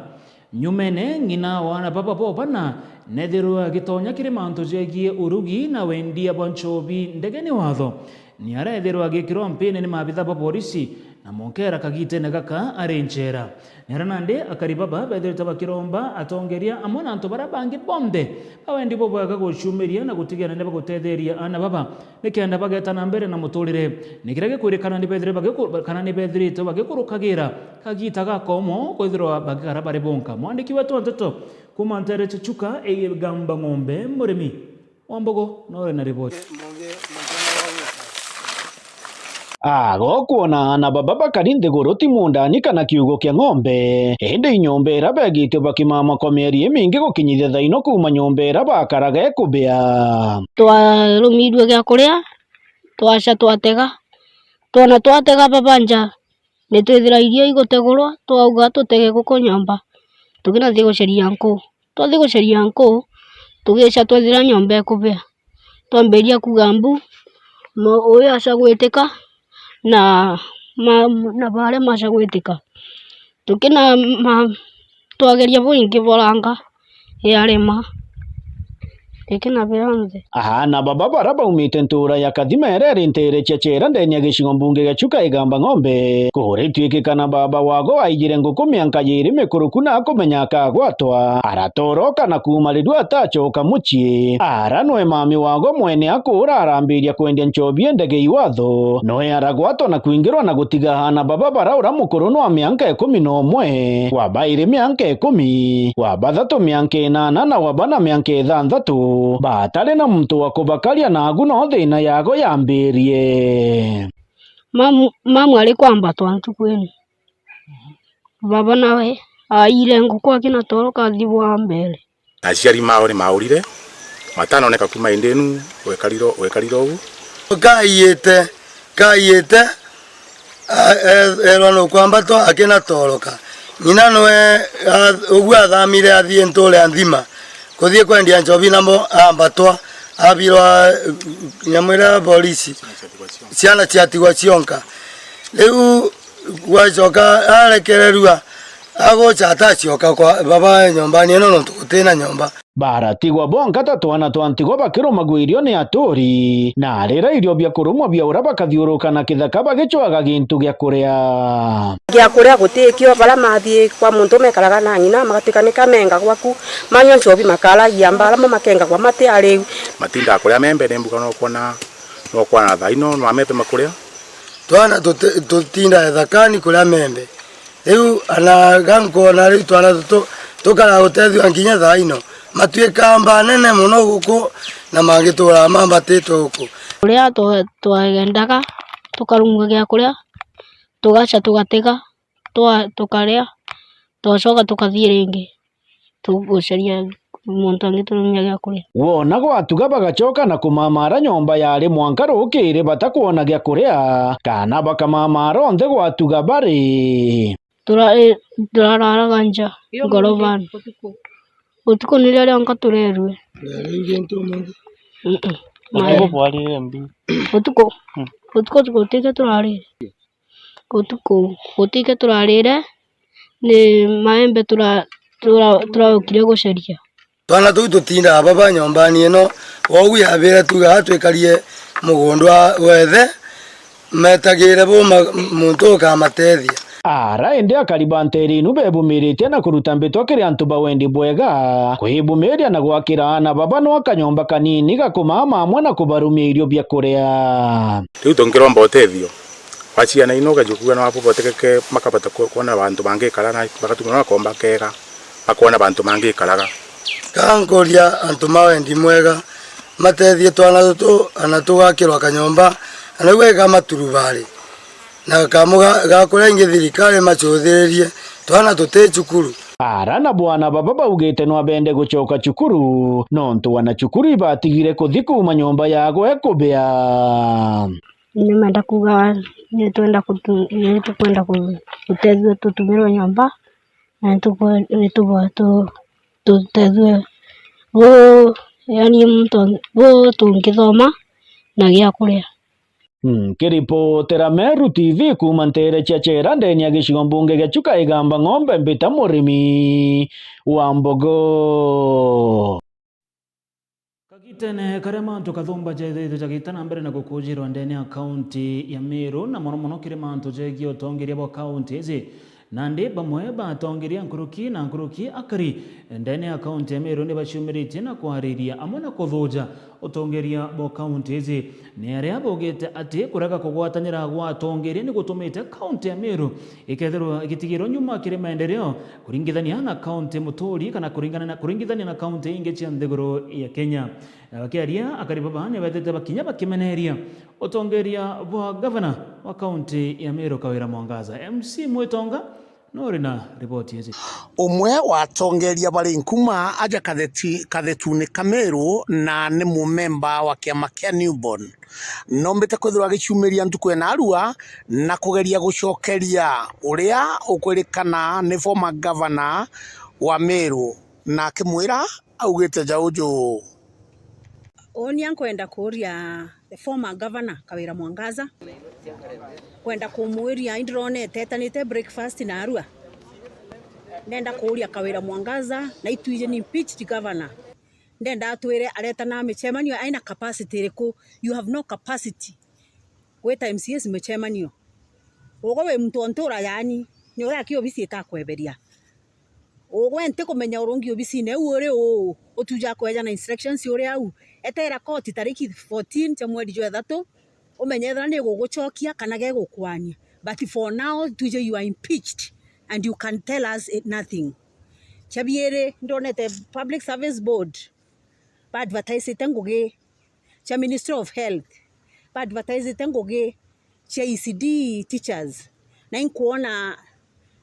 nyumene ngina wa na baba bana nethirwe agitonya kirima ntujegie urugi na wendia bonchobi ndegeni watho ni arethirwo agikirwo mpini ni maabitha ba polisi na monkera kagite na gaka arenchera nyaranande Akaribaba bethirite bakiromba atongeria amwe na antu bara bangi bonde bawendi bo bwaga gucumiria na gutigana ne bagutetheria ana baba nikenda bageta na mbere na muturire nikirege kwirikana ni bethire bagikana ni bethirite bagikurukagira kagita gakomo kwithirwa bagara bare bonka mwandiki wetu nteto kuma ntere chuka gamba ng'ombe murimi wambogo nore na riboti Kuona na baba bakarinde goroti mundani kana kiugo kia ng'ombe ende inyombera bagite bakimama kwa mieri mingi gukinyithia thaino kuma nyombera bakaraga ekubia twarumirwe gya kuria twaca twatega twona twatega babanja nitwithira iria igutegurwa twauga tutege guko nyomba tukina thigo sheria nku twathigo sheria nku tugica twithira nyomba ekubia twamberia kugambu uyu aca gwitika na bare maca gwitika tukina twageria buingi boranga yarema tekena beranze na baba bara baumite ntura ya Kathima erintere chechera ndenya gicigo mbunge gachuka igamba ng'ombe kuritwike kana baba wago aigire nguku mianka yiri mikuruku na kumenya kagwatwa aratoroka na kumaridwa atachoka muchie aranwe mami wago mwene akura arambiria kwendia nchobi ndege iwatho noe aragwatwa na kuingirwa na gutiga hana baba bara ura mukuru no mianka 11 wabaire mianka 10 wabathatu mianka 8 na wabana mianka 6 batale na mtu wa kubakalia na aguno thina yago yambirie mamu alikwamba twantu kwenu baba nawe aire nguku akina toroka thibwa mbele aciari mao ni maurire matanoneka kuma indenu wekariro ugu kaiete no kwamba to akina toroka nyina noe ugu athamire athie ntole anthima kuthie kwendia njobi namo ambatwa abirwa nyamwira polisi ciana ciatigwa cionka riu gwacoka arekererua agocha atacioka kwa baba nyomba ni no tukutina nyomba baratigwa bonka tatwana twantigwa bakiruma gwirio ni aturi na rira irio bya kurumwa bya ura bakathiuruka na kithaka bagichwaga gintu gya kuria gutikio bara mathie kwa muntu mekaraga na nyina magatikanika menga gwaku manyo ncobi makaragia mbara makenga kwa mate ariu matinda kuria membe nembuka no kwana thaino no amepe makuria twana tutinda thakani kuria membe riu ana ganko na riu twana tukara gutethio nginya thaino matuika mba nene muno guku na mangitura mambatitwo guku kuria twagendaga tukarumwa gya kuria tugaca tugatega tukaria twacoka tukathie ringi tugucaria muntu angiturumia gya kuria wona gwatuga bagacoka na kumamara nyomba yari mwanka rukire batakuona gya kuria kana bakamamara onthe gwatuga bari turararaga nja ngorobani utuko ni rĩrĩa nka turerwe utuko gutike turarire ni maembe turaukire guceria twana tutinda baba nyombani ino wogu yabire tuga twikarie mugundwa wethe metagire bo muntu kamatethia ara ende akaribanteri inu bebumirite na kuruta mbitwa kiri antu bawendi bwega kuhibumiria na gwakira na baba no akanyomba kanini gakumama amwe na kubarumia irio bya kuria riu tungiromba utethio waciana ino gajukuga na wapotekeke makabata kuona abantu bangikara na bagatumira komba kega bakona abantu mangikaraga kankoria antu mawendi mwega matethie twana tutu anatugakirwa kanyomba anagweka maturubari na kamuga gakora inge thirikari machuthiririe twana tuti cukuru ara na bwana baba baugite no abende gucoka cukuru nontu wana cukuru ibatigire kuthi kuma nyomba yago ekubia nimenda kuga nitwenda kutethio tutumirwo nyomba na tutethio yani mtu tungithoma na gya kuria kiripotera Meru TV kuma Ntere Chachera ndeni ya gicigo mbunge gya Chuka Igamba Ng'ombe Mbita murimi wa mbogo kagitene karemanto kathumba jethe jagitana mbere na gukujirwa ndeni ya county ya Meru na mono kiremanto jegio tongeria bo county ezi nande bamwe batongeria nkuruki na nkuruki akari ndene ya county ya Meru ne bachumirite na kwariria amwe na kuthuja utongeria bo county ezi ni aria bogete ati kuraga kugwatanira gwatongeria ni gutumite county ya Meru ikethirwo igitigirwo nyuma kiri maendeleo kuringithania na county muturi kana kuringithania na county inge cia nthiguru ya Kenya akiaria akari baba ne betete bakinya bakimeneria utongeria bo governor wa county ya Meru Kawira Mwangaza MC Mwitonga nori na ripoti hizi umwe watongeria bari nkuma aja kathetuni Kameru na ni mumemba wa kiama kia Newborn nombete kwithirwa gicumiria ntuku ena arua na kugeria gucokeria uria ukwirikana ni former governor wa Meru na kimwira augite jauju onia kwenda kuria the former governor Kawira Mwangaza kwenda kumwiria indrone tetanite breakfast na arua ndenda kuria Kawira Mwangaza na ituije ni impeached governor ndenda atwire areta na michemanio aina capacity riku you have no capacity gweta MCS michemanio ugo we mtu ontura yani ni ura ki obisi itakweberia ugo ente kumenya urungi obisi ne uri utuja kweja na instructions uri au etera koti tariki 14 cha mwezi wa 3 umenyethera ni gugucokia kana ge gukwania but for now tuje you are impeached and you can tell us nothing chabiere ndonete public service board advertise tengoge cha Ministry of Health advertise tengoge cha ECD teachers na inkuona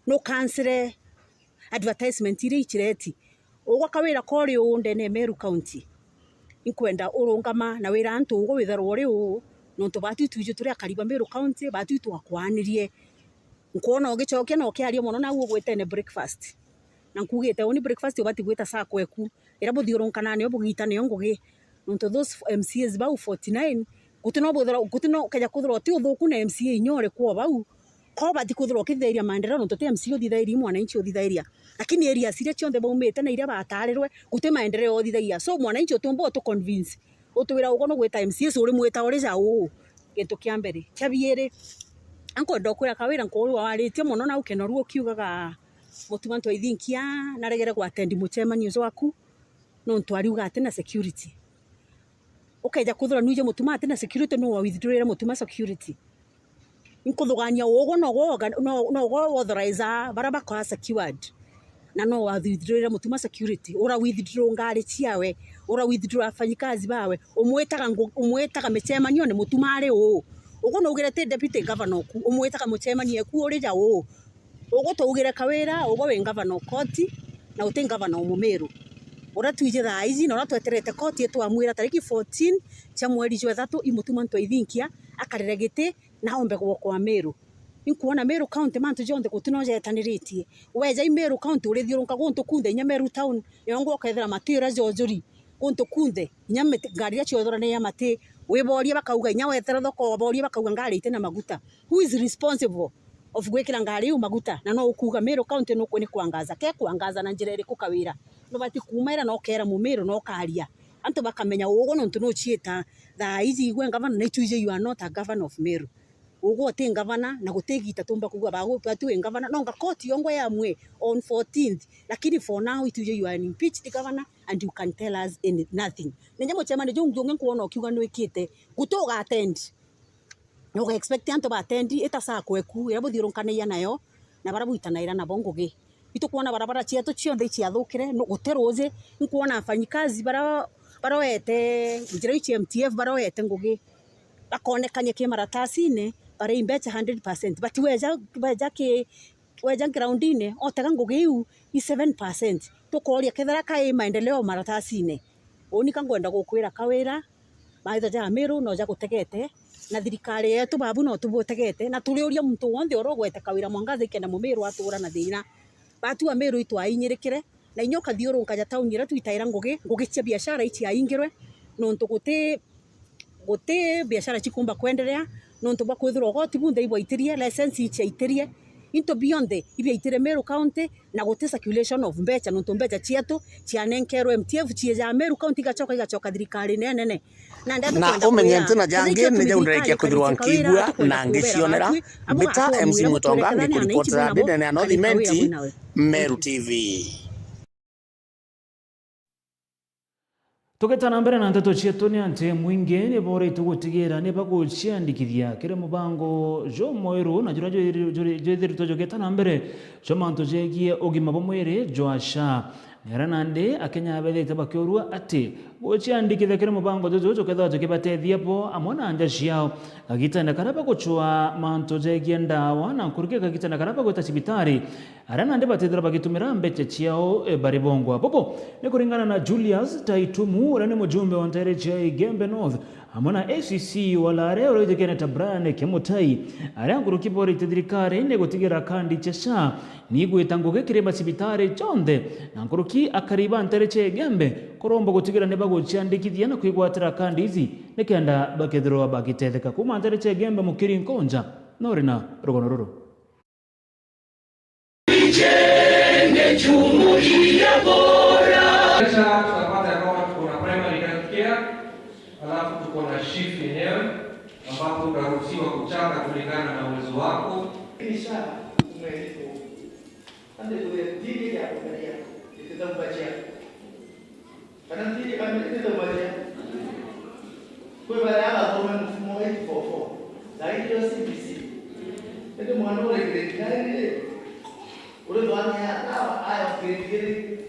no cancel advertisement ire ichireti ugo Kawira kori unde ne Meru County inkwenda urungama na wira antu ugo withero uri no to batu tuje turi akariba Meru County batu twakwanirie nkuona ugicokia no kiaria muno na ugwete ne breakfast na nkugite oni breakfast obati gweta saa kweku era buthiurunkana ne obugita ne ngugi nonto those MCAs bau 49 gutino kaja kuthro ti uthuku na MCA inyore kwa bau ko bati kuthro kitheria maendeleo nonto ti MCA othithairia mwananchi othithairia lakini area siria cionthe baumite na iria batarirwe guti maendeleo othithairia so mwananchi otumbo to convince utwira ugo no gweta MCAs uri mweta uri ja gintu kia mbere chabiere anko ndokwira Kawira nkoru waritie muno na ukenoru ukiugaga mutuma ntwaithinkia na regere gwa attend muchemanio waku no ntwariuga atena security ukeja kuthura nuje mutuma atena security no withdrawira mutuma security inkuthugania ugo no go authorize baraba kwa secured na no withdrawira mutuma security ura withdraw ngari ciawe ura withdraw afanyikazi bawe umwetaga michemanio ne mutuma ari ugo no ugirete deputy governor ku umwetaga muchemanio ku uri ja ugo tugire Kawira ugo we governor koti na uti governor Mumeru ura tuije thaizi na ura tweterete koti etu amwira tariki 14 cha mwezi wa 3 imutuma ntwaithinkia akareregete na ombe kwa Meru inkuona Meru County mantu jonde kutunoje taniritie weja Meru County uri thiurunka guntu kunde nya Meru town yongo kethera matira jojuri guntu kunde nya ngari ya chiothora ne ya mate wiboria bakauga nya wethera thoko boria bakauga ngari itena maguta who is responsible of gwekira ngari u maguta na no ukuga Meru County no kwene kwangaza ke kwangaza na njira iri kukawira no bati kumaira no kera Mumeru no karia antu bakamenya ugo no ntuno chieta thaa ici igwe governor na ituje you are not a governor of Meru ugo te governor na gutegita tumba kugwa bago tu governor no ngakoti yongo ya mwe on 14th lakini for now ituje you are an impeached governor and you can tell us nothing nenye chama ne jonge kuona okiuga no ikite gutoga attend no expect anto ba attend eta saa kweku yabo thironkania nayo na barabuitana ira na bongoge ito kuona barabara cietu cionthe ciathukire no guteroze nkuona afanyikazi baroete njira ichi MTF baroete ngugi bakonekanye kimaratasi-ine bare imbecha 100% but weja ground-ine otega ngugi iu i 7% tukoria kethera kai maendeleo maratasi-ine unika ngwenda gukwira kawira maitho ja Meru no ja gutegete na thirikari yetu babu no tubutegete na turiuria muntu wonde orogwete kawira Mwangaza ikenda Mumeru atura na thina batu wa Meru itu ainyirikire na inyoka thiurunka ja tauni ra twitaira ngugi cia biashara ichi aingirwe no ntuguti biashara chikumba kuendelea no ntuba kwithira goti bunde ibo itirie license ichi itirie into beyond ibia itire Meru County na guti circulation of mbecha no mbecha chietu cianenkerwe MTF chieja Meru County igachoka thirikari nene na umenye ntuna jange ne jaunderekia kuthirwa nkigua na ngicionera mbita MC Mutonga ngikuripotera ndene anothimendi Meru TV. Tuketana mbere na nteto cietu ni ante mwingi ni bore tugutigira ni baguciandikithia kire mubango jo moiru na jura jo jogeta mbere jo manto jegie ogima bomwere jo asha neranande akenya abethete bakiorua ati guciandikithia kire mubango jo ketha tukibate po amona anja ciao agitana karaba guchwa manto jegie ndawa na kurike agitana karaba gweta cibitari aranande batethera bagitumira mbeche ciao baribongo popo ni kuringana na Julius Taitumu urani mujumbe wa Ntereche Gembe North amona ACC wala reo rejekene tabrane kemutai arangu kibori thirikari ne gutigira kandi chesha ni gwitanguge kireba cibitari chonde na nguruki akariba Ntereche Gembe korombo gutigira ne baguciandikithia na kwigwatira kandi izi nekenda bakethirwa bagitetheka kuma Ntereche Gembe mukiri nkonja norina rogonoro Jenge jumuiya bora. Sasa tutapata kama tuko na primary health care, alafu tuko na shift yenyewe ambapo utaruhusiwa kuchanga kulingana na uwezo wako. Kisha umelipo. Ande kudetili ya kuangalia. Itakubacha. Kana tili kama itakubacha. Kwa barabara kwa mfumo wetu fofo. Zaidi ya CBC. Ndio mwana ule kile udah doanya apa ayam kiri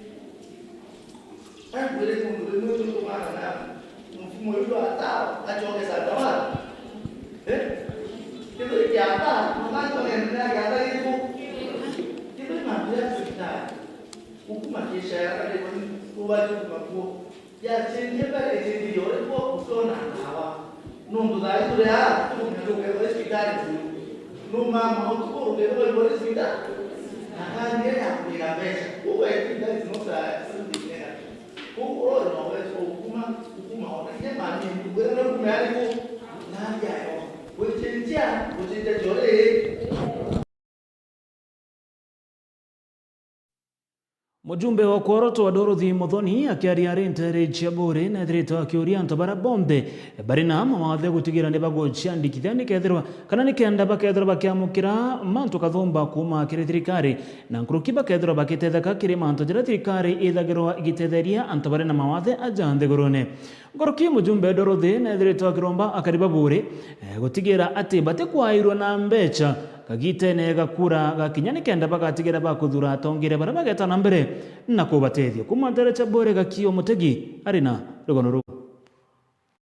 kan boleh tunggu itu mana mufumul itu atau kacau ke sana itu siapa makan tuh yang kata itu mampu kita hukum masih saya ada pun wajib mampu ya sini pada sini orang kok bukan apa nunggu dah itu dia tuh nunggu ke hospital nunggu mau tuh ke hospital akan dia yang berikan bes, bukan kita semua sendiri. Bukan orang hukum orangnya mana bukan orang Melayu, naya yo, bukan jore. Mujumbe wa Kworoto wa Dorothy Muthoni akiaria Ntereche bore na thirito akiuria antu barabonde barina mawathe gutigira ne baguciandikithia nikethirwa kana nikenda bakethirwa bakiamukira mantu kathumba kuma kiri thirikari na nkuruki bakethirwa bakitetheka kiri mantu jira thirikari ithagirwa igitetheria antu barina mawathe ajanthe gorone ngoroki mujumbe Dorothy na thirito akiromba akariba bore gutigira ati bate kwairwa na mbecha kagite ne gakura gakinya nikenda bagatigira bakuthura atongire bara bagetana mbere na kubatethia kuma Ntereche bore gakio mutegi arina rugono.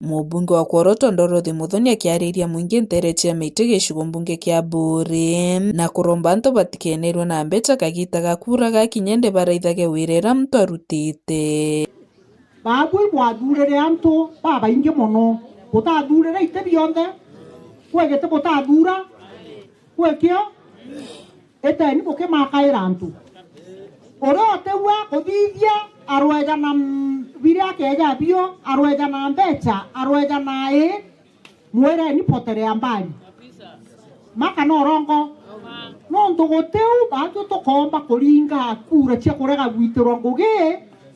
Mubunge wa Kworoto Dorothy Muthoni akiariria mwingi Ntereche meite gicigo mbunge kia Buri na kuromba antu batikenerwe na mbecha kagita gakura gakinyende baraithage wirera mtu arutite babwe mwathurire antu babaingi muno butathurire ite bionthe kwegete butathura kwekio eteni boke makaira antu orote wa kuthithia arwega na biria keja bio arwega na mbecha arwega na mwere ni potere ambali maka no rongo no ndogoteu batu tokomba kuringa kura cia kurega gwitirwa ngugi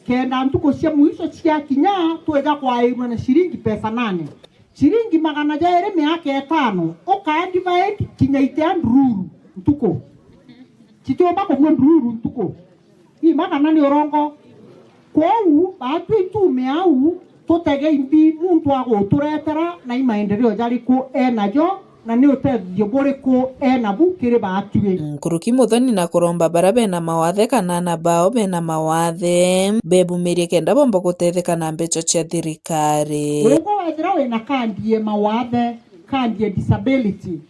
kenda ntuko cia muico cia kinya twega kwa irwa na shilingi pesa 8 Shiringi magana jaere miaka 5 ukadivide kinyaite andruru ntuko. Chitiomba kwa ndruru ntuko. Hii magana ni orongo. Kwau batu itume au totege imbi muntu agoturetera na imaendeleo jariko enajo na ni utethio buriko enabu kire batue. Nkuruki Muthoni na kuromba barabe na mawathe kana na bao bena mawathe bebumirie kenda bomba gutetheka na mbecho cia thirikari. Urego wethira wina kandi mawathe kandi disability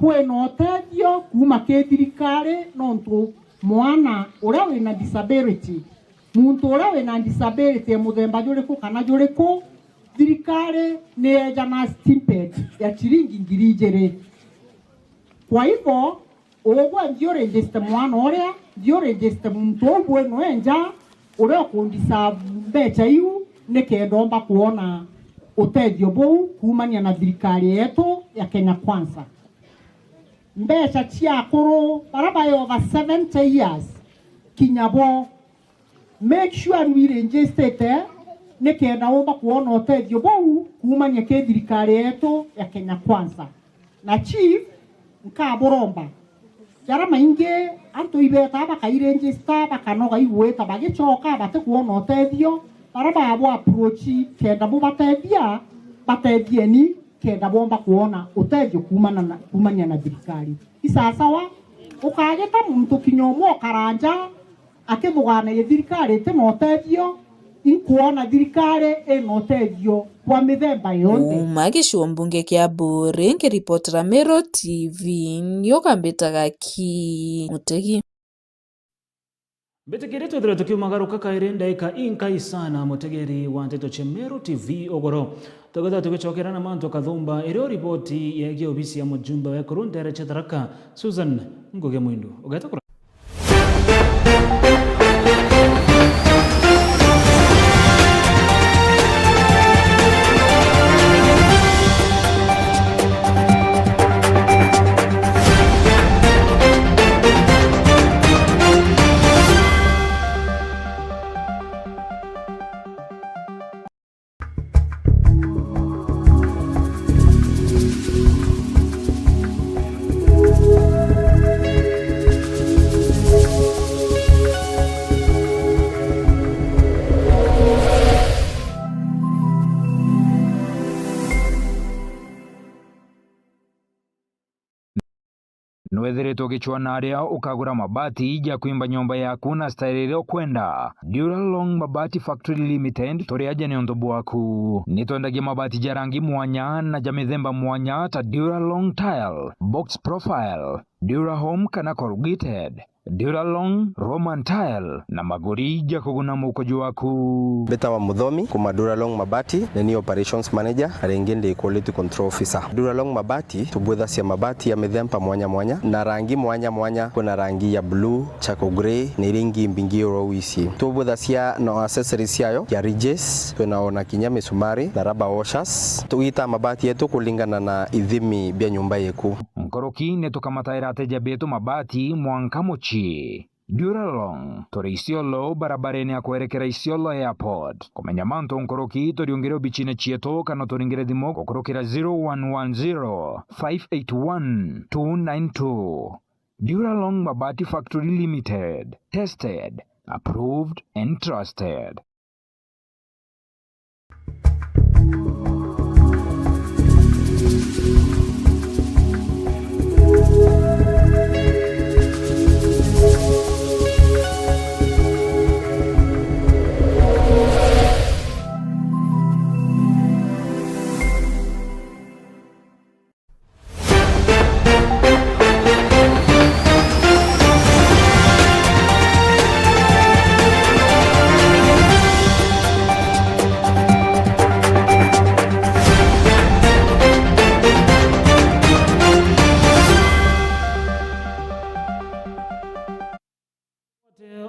kwena utethio kuma ke thirikari nontu mwana uria wina disability muntu uria wina disability muthemba juriku kana juriku thirikari ni ejana stipend ya chiringi 2,000. Kwa hivyo ogwa ndio register mwana uria ndio register muntu obwe no enja uria kundisa mbecha iu nikendomba kuona utethio bou kumania na thirikari yetu ya Kenya Kwanza. Mbecha cia akuru baraba yo over 70 years kinyabo make sure we register nikenda omba kuona utethio bou kumania ke thirikari yetu ya Kenya Kwanza. Na chief nkaboromba jara mainge anto ibeta bakairegister bakanoga igweta bagicoka bate kuona utethio baraba abo approach kenda bo batethia batethie kenda bomba kuona utethio kumania na thirikari. Isasawa ukageta muntu kinyomo karanja akithugana ye thirikari te no utethio inkuona thirikari eno utethio kwa mithemba yonde. Magisho mbunge kia Buri ngiripotera Mero TV nyokambetaga ki Mutegi. Betegere twethira tukiumagaruka kaire ndaika inkai sana mutegeri wa Nteto cia Mero TV ogoro tugatha tugicokera na manto kathumba irio ripoti yegie obisi ya mujumbe wa Ekuru Ndere cia Tharaka Susan Nguge Mwindu ugeta nwethiritwo gichwana aria ukagura mabati ija kuimba nyumba yaku na style iria kwenda. Duralong Mabati Factory Limited turi aja ni undu bwaku nitwendagia mabati ja rangi mwanya na ja mithemba mwanya ta Duralong Tile, Box Profile, Durahome kana Corrugated, Duralong Roman Tile na maguri ja kuguna mukojo waku. Beta wa Muthomi kuma Duralong Mabati ni operations manager arengende quality control officer. Duralong Mabati tubwetha cia mabati ya mithemba mwanya mwanya na rangi mwanya mwanya. Kuna rangi ya blue, charcoal grey na rangi mbingi rowisi. Tubwetha cia no accessories yayo ya ridges, tunaona kinya misumari na rubber washers. Tuita mabati yetu kulingana na ithimi bia nyumba yeku. Mkoroki netukamataira ateja betu mabati Mwankamochi. Duralong turi Isiolo barabareni ya kuerekera Isiolo Airport. Kumenya manto nkoroki turiongere obichine chieto kana turingire thimo kukurukira 0110 581 292. Duralong Mabati Factory Limited. Tested, approved and trusted.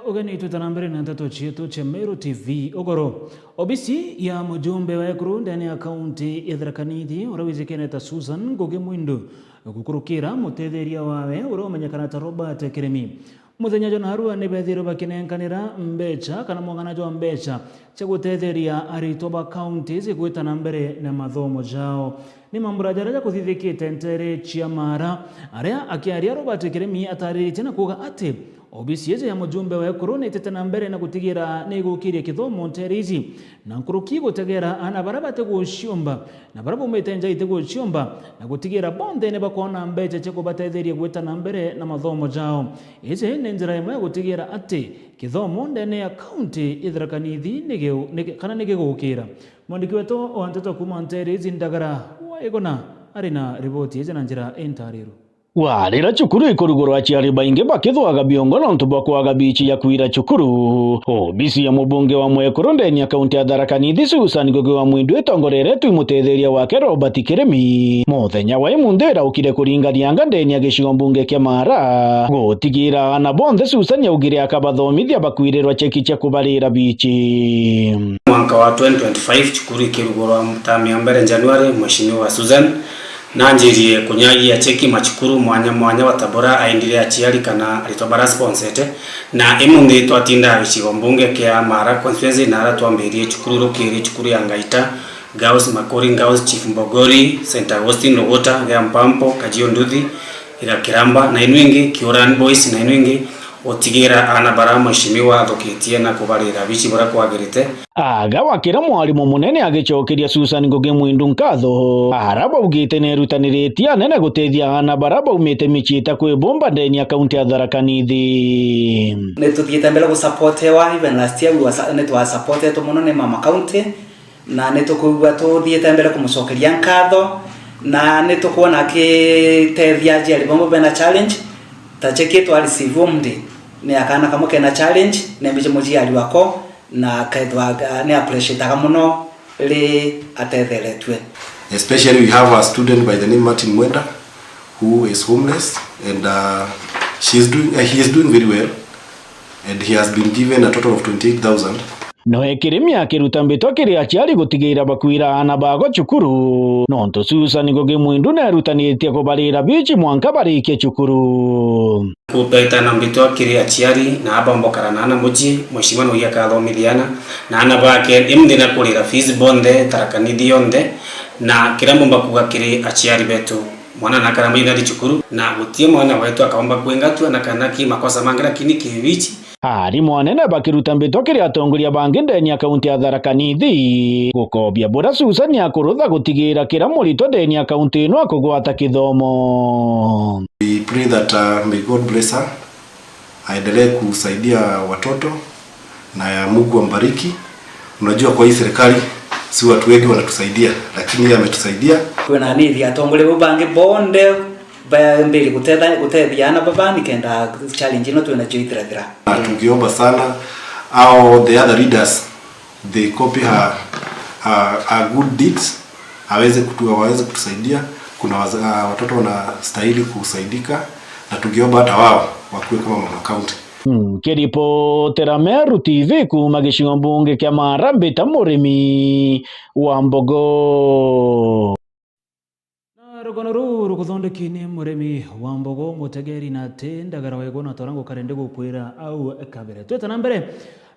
Ugani tutanambere na Nteto chietu cha Mero TV ogoro. Obisi ya mujumbe wa Ekuru ndani ya kaunti ya Tharaka Nithi urawizikene ta Susan Nguge Mwindu gukurukira mutetheria wawe uromanyakana ta Robert Kiremi. muthenya jona harua ni bethiro bakinenkanira mbecha kana mwangana jo mbecha cia gutetheria arito ba counties gwitana mbere na mathomo jao ni mambura jaraja kuthithikite ntere cia mara aria akiaria Robert Kiremi atariritie na kuga ati obisieze ya mujumbe wa korona itetana mbere na gutigira negukirie kithomo nterizi na nkuruki gutegera ana barabate guciomba na barabu metenja ite guciomba na gutigira bonde ne bakona mbeche che kubatetheria gwetana mbere na mathomo jao ize ne njira imwe gutigira ati kithomo ndene ya county ithrakanithi kana nigegukira mwandiki wetu wa nteto kuma nterizi ndagara wa igona arina ripoti ize na njira entariru warira chukuru ikurugoro achiari bainge bakithwaga biongo na ntuba kwaga bichi ya kuira chukuru obisi ya mubunge wa Mwekuru ndeni ya kaunti ya Tharaka Nithi Susan Ngugi wa Mwindu itongorere tu mutetheria wake Robert Kiremi muthenya wa imundera ukire kuringania anga ndeni ya gicigo mbunge kia Mara gutigira ana bonthe Susan yaugire akabathomithia bakwirerwa cheki cha kubarira bichi mwaka wa 2025 chukuru ikirugoro mtamia mbere Januari mheshimiwa Susan nanjirie kunyagia cheki machukuru mwanya wa Tabora aindire achiari kana alitobara sponsete na imungi twatinda gicigo mbunge kia Mara constituency nara twambirie chukuru rukiri chukuru ya Ngaita Gaus Makori Gaus Chief Mbogori St Augustine Logota ya Mpampo Kajio Nduthi ila Kiramba na inwingi Kioran Boys na inwingi otigira ana bara mheshimiwa athoketie na kubarira bichi bora kwagirite aga wakira mwalimu munene agicokeria Susan Ngugi Mwindu nkatho araba ugite nerutaniritie nene gutethia ana baraba umite michita kwe bomba ndeni ya kaunti ya Tharaka Nithi netuthiete mbele gusapotewa even last year netwa supported muno ni mama county na netukugwa tuthiete mbele kumucokeria nkatho na netukuona akitethia jeri bomba bena challenge tacheketwa alisivu mdi ni akana kama kena challenge nembiche mujiali wako na kaidwa ne appreciate kamuno le atetheretwe. Especially we have a student by the name Martin Mwenda who is homeless and he is doing very well and he has been given a total of 28,000. No Kiremi akiruta mbetwa kiri achiari gutigira bakwira ana bago chukuru nonto Susan Ngugi Mwindu nerutanitie kubarira bichi mwanka barike chukuru kupeta na mbetwa kiri achiari na aba mbokara na muji mheshimiwa no yakathomithiana na ana bake imde na kurira fees bonde Tharaka Nithi yonde na kirambo mbakuga kiri achiari betu mwana na karamba ina chukuru na gutie mwana wetu akaomba kwengatwa na kanaki makosa mangira kini kiwichi ari mwanene bakiruta mbetwa kiri atongoria bangi ndeni ya kaunti ya Tharaka Nithi gukobia bora Susan yakurutha gutigira kira murito ndeni ya kaunti ino akugwata kithomo. We pray that may God bless her aendelee kusaidia watoto na Mungu ambariki. Unajua kwa hii serikali si watu wengi wanatusaidia lakini yeye ametusaidia. Kuna nini atongole bangi bonde mbele kutethia ana babani kenda challenge ino tunachoithira. Tungeomba sana au the other leaders they copy her good deeds waweze kutusaidia. Kuna watoto wanastahili kusaidika na tungeomba hata wao wakuwe kama mama county. Kiripotera Meru TV kuma gicigo mbunge kia Mara mbita murimi wa mbogo rugono ruru kuthondekine murimi wa mbogo mutegeri na tendagara wego na torango karende gukwira au kabere twetana mbere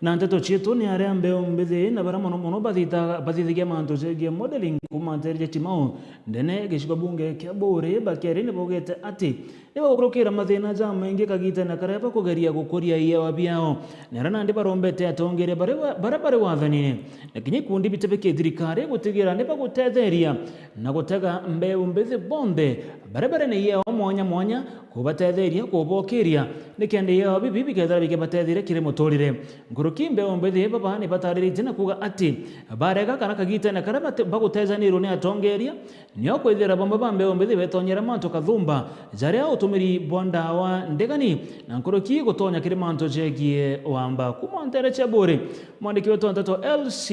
na nteto chietu ni aria mbeo mbithi na bara mono bathithigia mantu cegie modeling kuma nterje timao ndene gicigo bunge kia Buri bakeri ni bogete ati niba gukurukira mathina ja maingi kagite na kareba kugeria gukuria iyewa biao nerana ndi barombete atongere bare wathanine nakinyi kundi bitebeke thirikari gutigira niba gutetheria na gutega mbeu mbithi bonde bare ni iyewa mwanya kubatetheria kubokiria nikende iyewa bibi kethara bikebatethire kire mutorire nguruki mbeu mbithi baba ni batariritie na kuga ati barega kana kagite na kareba bagutezanirwo ni atongeria nio kwithira bomba ba mbeu mbithi betonyera mantu kathumba jaria utumiri bwandawa ndegani na nguruki gutonya kire mantu jegie wamba kuma ntere cha Buri mwandiki wetu ntato LC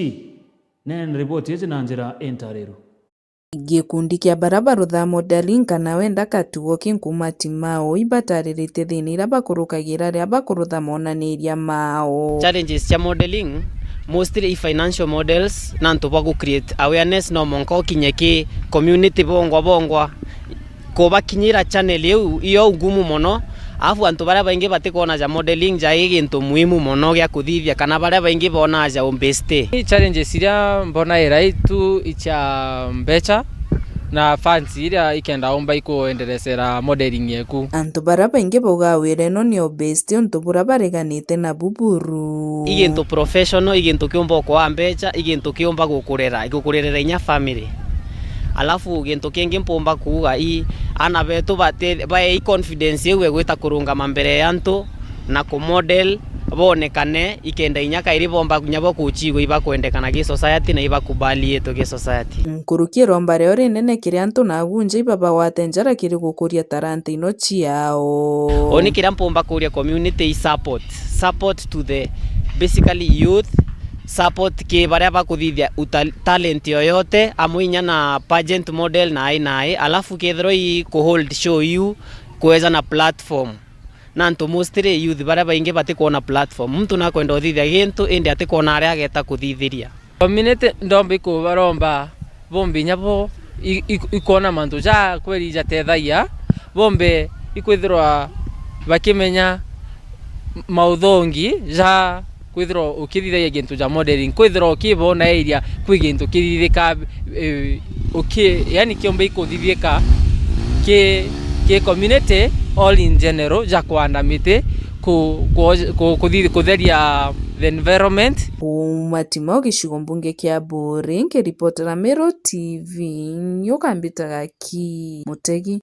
nen report hizi na njira entariru gikundi kia barabara tha modeling kana wenda katuo kinkuma timao ibataririte thini ira bakurukagira ria bakurutha monaniria mao. Challenges cha modeling mostly financial models na ntuba ku create awareness no monko kinyeki community bongwa ko bakinyira channel iyo ngumu mono afu antu baria baingi batikona ja modeling ja igintu muhimu muno gya kuthithia kana baria baingi bona ja umbeste challenges iria mbona iraitu icha mbecha na funds iria ikenda omba ikuenderesera modeling yeku. Antu baria baingi bauga wira ino ni umbeste untu buria bariganite na buburu. Igintu professional, igintu kiumba kwa mbecha, igintu kiumba gukurerera inya family. Alafu gintu kingi mpomba kuuga ana betu bae confidence yewe gwita kurunga mambere yantu na ku model bonekane ikenda inyaka iri bomba kunyabo kuchigo iba kwendekana gi society na iba kubali yetu gi society. Nkuruki romba reo rinene kiri antu na gunje ibaba watenjara kiri gukuria talanta ino chiao. Oni kira mpomba kuria community support to the basically youth, support ke baria bakuthithia talent yoyote amuinya na pageant model na ai alafu kethro ku hold show you kuweza na platform na nto mostly youth baria baingi batikona platform mtu na kwenda uthithia gintu indi atikona aria ageta kuthithiria community ndombe ku baromba bombe nyabo ikona mantu ja kweri ja tethaia bombe ikwithirwa bakimenya maudhongi ja kwithirwa ukithithia gintu ja modeling kwithirwa ukibona area kwi gintu kithithika yani kiombe ikuthithika ke community all in general ja kwanda mite kutheria the environment. Umatimo gicigo mbunge kia Buri ngiripotera Meru TV nyukambitaga ki Mutegi.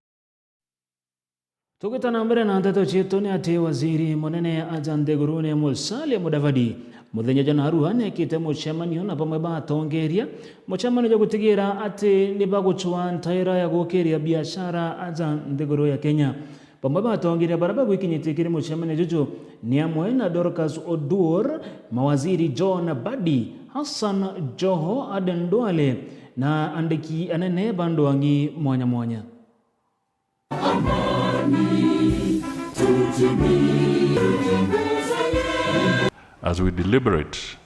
Tugitana mbere na nteto cietu ni ati waziri munene Adan Ndegurunia Musalia Mudavadi muthenya jana haruha nekite mucemanio na bamwe batongeria mucemanio jo gutigira ati ni baguchwa ntaira ya gukiria biashara Adan Ndeguru ya Kenya. Bamwe batongeria baraba gwikinyite kiri mucemanio jojo ni amwe na Dorcas Odur, mawaziri John Badi, Hassan Joho, Aden Duale na andiki anene Bandwangi mwanya mwanya. As we deliberate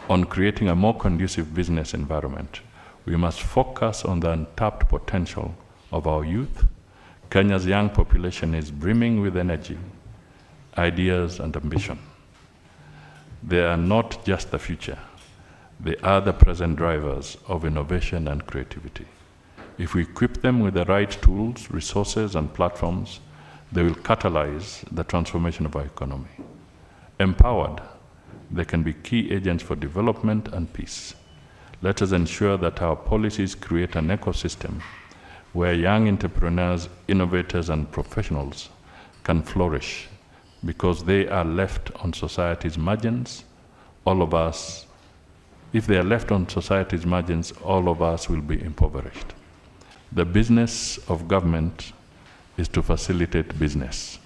on creating a more conducive business environment, we must focus on the untapped potential of our youth. Kenya's young population is brimming with energy, ideas, and ambition. They are not just the future, they are the present drivers of innovation and creativity. If we equip them with the right tools, resources, and platforms, they will catalyze the transformation of our economy. Empowered, they can be key agents for development and peace. Let us ensure that our policies create an ecosystem where young entrepreneurs, innovators, and professionals can flourish, because they are left on society's margins. If they are left on society's margins, all of us will be impoverished. The business of government is to facilitate business.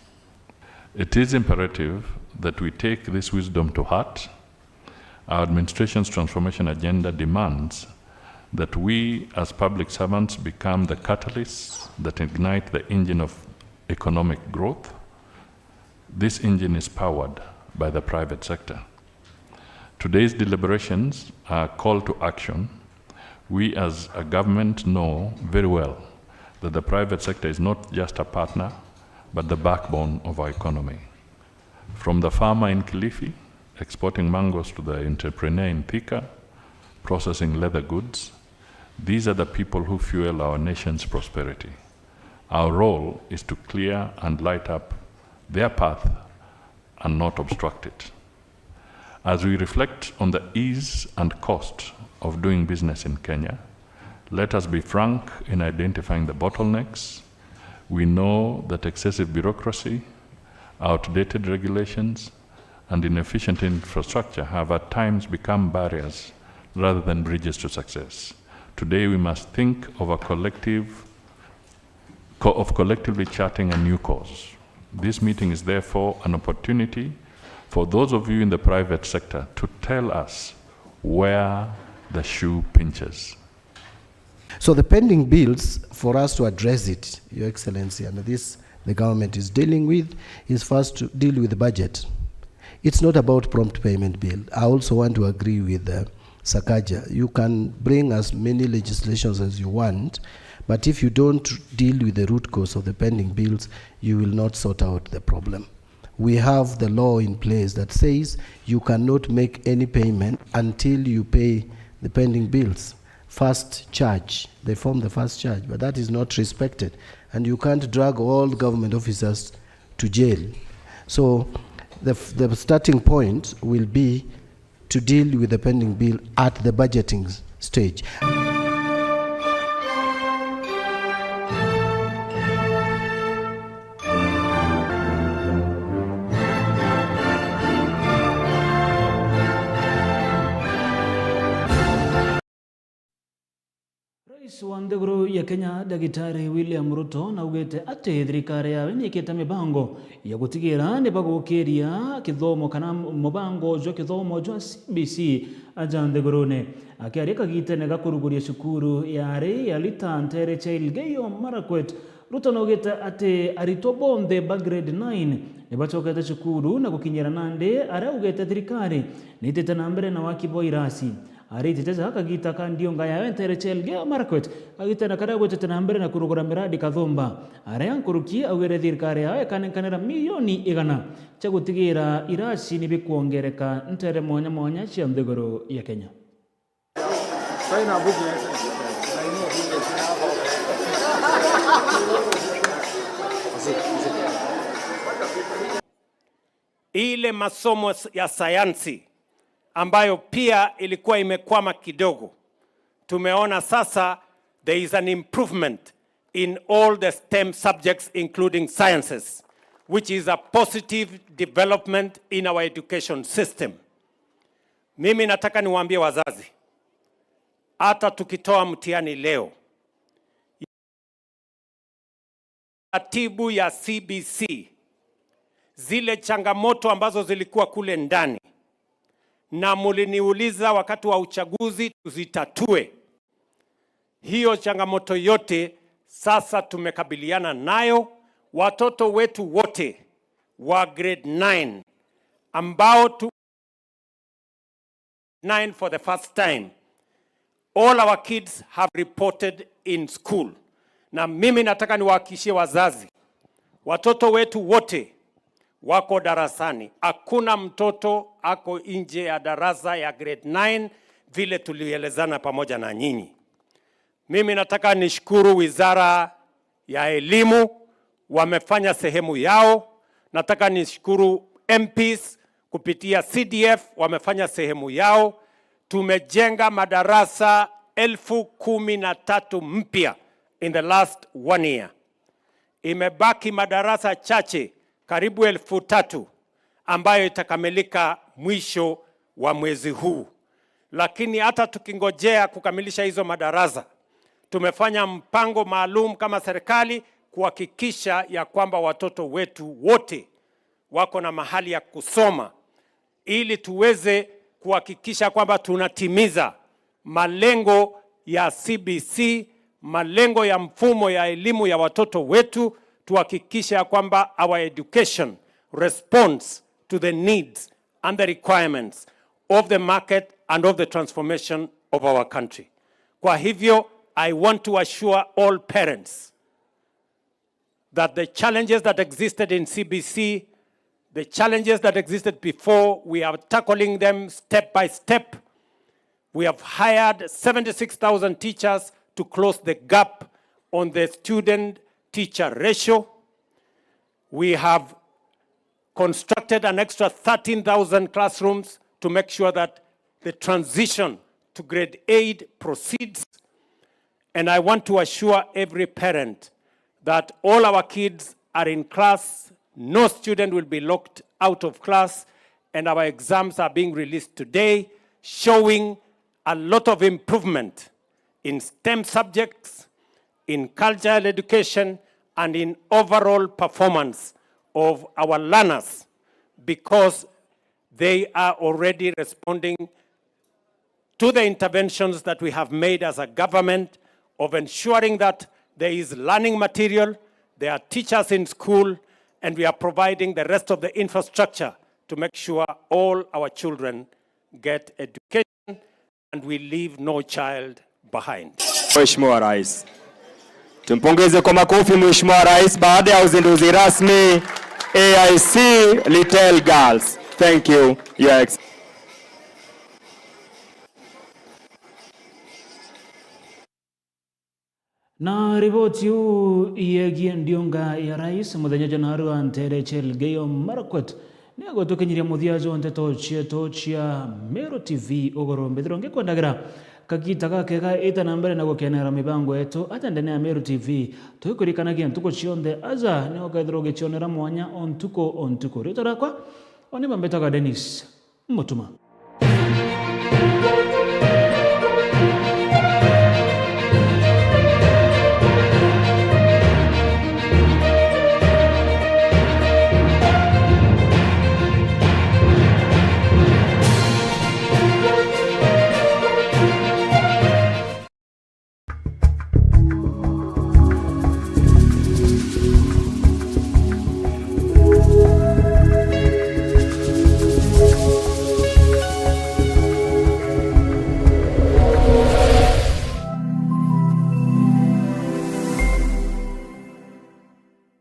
It is imperative that we take this wisdom to heart. Our administration's transformation agenda demands that we as public servants become the catalysts that ignite the engine of economic growth. This engine is powered by the private sector. Today's deliberations are a call to action. We as a government know very well that the private sector is not just a partner, but the backbone of our economy. From the farmer in Kilifi, exporting mangoes, to the entrepreneur in Thika, processing leather goods, these are the people who fuel our nation's prosperity. Our role is to clear and light up their path and not obstruct it. As we reflect on the ease and cost of doing business in Kenya, let us be frank in identifying the bottlenecks. We know that excessive bureaucracy, outdated regulations, and inefficient infrastructure have at times become barriers rather than bridges to success. Today we must think of collectively charting a new course. This meeting is therefore an opportunity for those of you in the private sector to tell us where the shoe pinches. So the pending bills, for us to address it, Your Excellency, and this the government is dealing with, is first to deal with the budget. It's not about prompt payment bill. I also want to agree with Sakaja. You can bring as many legislations as you want, But if you don't deal with the root cause of the pending bills, you will not sort out the problem. We have the law in place that says you cannot make any payment until you pay the pending bills. First charge, they form the first charge, but that is not respected. And you can't drag all government officers to jail. So the starting point will be to deal with the pending bill at the budgeting stage. Rais wa nthiguru ya Kenya Daktari William Ruto naugite ati thirikari yawe ni ikite mibango ya gutigira ni bagukiria kithomo kana mubango jo kithomo jo CBC aja nthigurune akiaria kagitene gakuruguria cukuru yari ya Litantere Elgeyo Marakwet. Ruto naugite ati arito bonthe ba grade 9 ni bacokete cukuru na gukinyira Nandi araugite thirikari ni itete na mbere na wakibo irasi aritete akagita kandionga ya Entere Elgeyo Marakwet agitena kada gwetete na mbere na kurugura miradi kathumba aria nkuruki awire thirikari yawe kanenkanira milioni 100 cha gutigira irasi ni bikuongereka ntere mwanya mwanya cia nthiguru ya Kenya. Ile masomo ya sayansi ambayo pia ilikuwa imekwama kidogo, tumeona sasa there is an improvement in all the STEM subjects including sciences, which is a positive development in our education system. Mimi nataka niwaambie wazazi, hata tukitoa mtihani leo, ratibu ya CBC, zile changamoto ambazo zilikuwa kule ndani na muliniuliza wakati wa uchaguzi tuzitatue, hiyo changamoto yote sasa tumekabiliana nayo. Watoto wetu wote wa grade 9 ambao 9 for the first time, all our kids have reported in school. Na mimi nataka niwahakikishie wazazi, watoto wetu wote wako darasani. Hakuna mtoto ako nje ya darasa ya grade 9 vile tulielezana pamoja na nyinyi. Mimi nataka nishukuru Wizara ya Elimu, wamefanya sehemu yao. Nataka nishukuru MPs kupitia CDF, wamefanya sehemu yao. Tumejenga madarasa 13,000 mpya in the last 1 year. Imebaki madarasa chache karibu 3,000 ambayo itakamilika mwisho wa mwezi huu. Lakini hata tukingojea kukamilisha hizo madarasa, tumefanya mpango maalum kama serikali kuhakikisha ya kwamba watoto wetu wote wako na mahali ya kusoma, ili tuweze kuhakikisha kwamba tunatimiza malengo ya CBC, malengo ya mfumo ya elimu ya watoto wetu, tuhakikisha kwamba our education responds to the needs and the requirements of the market and of the transformation of our country. Kwa hivyo, I want to assure all parents that the challenges that existed in CBC, the challenges that existed before, we are tackling them step by step. We have hired 76,000 teachers to close the gap on the student-teacher ratio. We have constructed an extra 13,000 classrooms to make sure that the transition to grade 8 proceeds. And I want to assure every parent that all our kids are in class, no student will be locked out of class, and our exams are being released today, showing a lot of improvement in STEM subjects, in cultural education, and in overall performance of our learners, because they are already responding to the interventions that we have made as a government of ensuring that there is learning material, there are teachers in school, and we are providing the rest of the infrastructure to make sure all our children get education and we leave no child behind. Mheshimiwa Rais, Tumpongeze kwa makofi Mheshimiwa Rais baada ya uzinduzi rasmi AIC Little Girls. Thank you, Your Excellency. Na riboti huu yegie ndionga ya rais muthenya Januari Ntere Chelgeyo Marakwet ni agotokenyiria muthiajo nteto chieto chia Meru TV ogoro mbethironge kwendagira kagita gakega ita na mbere na gukenera mibango yetu ata ndene ya Meru TV tuikurikanagia ntuko chionde aza ni okaithiro gichionera mwanya ontuko rito rakwa oni bambetaga Dennis Mutuma.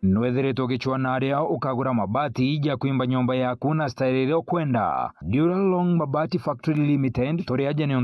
Nwethiritwo gichwana aria ukagura mabati ya kuimba nyumba yaku na style ile kwenda Duralong Mabati Factory Limited turi aje ni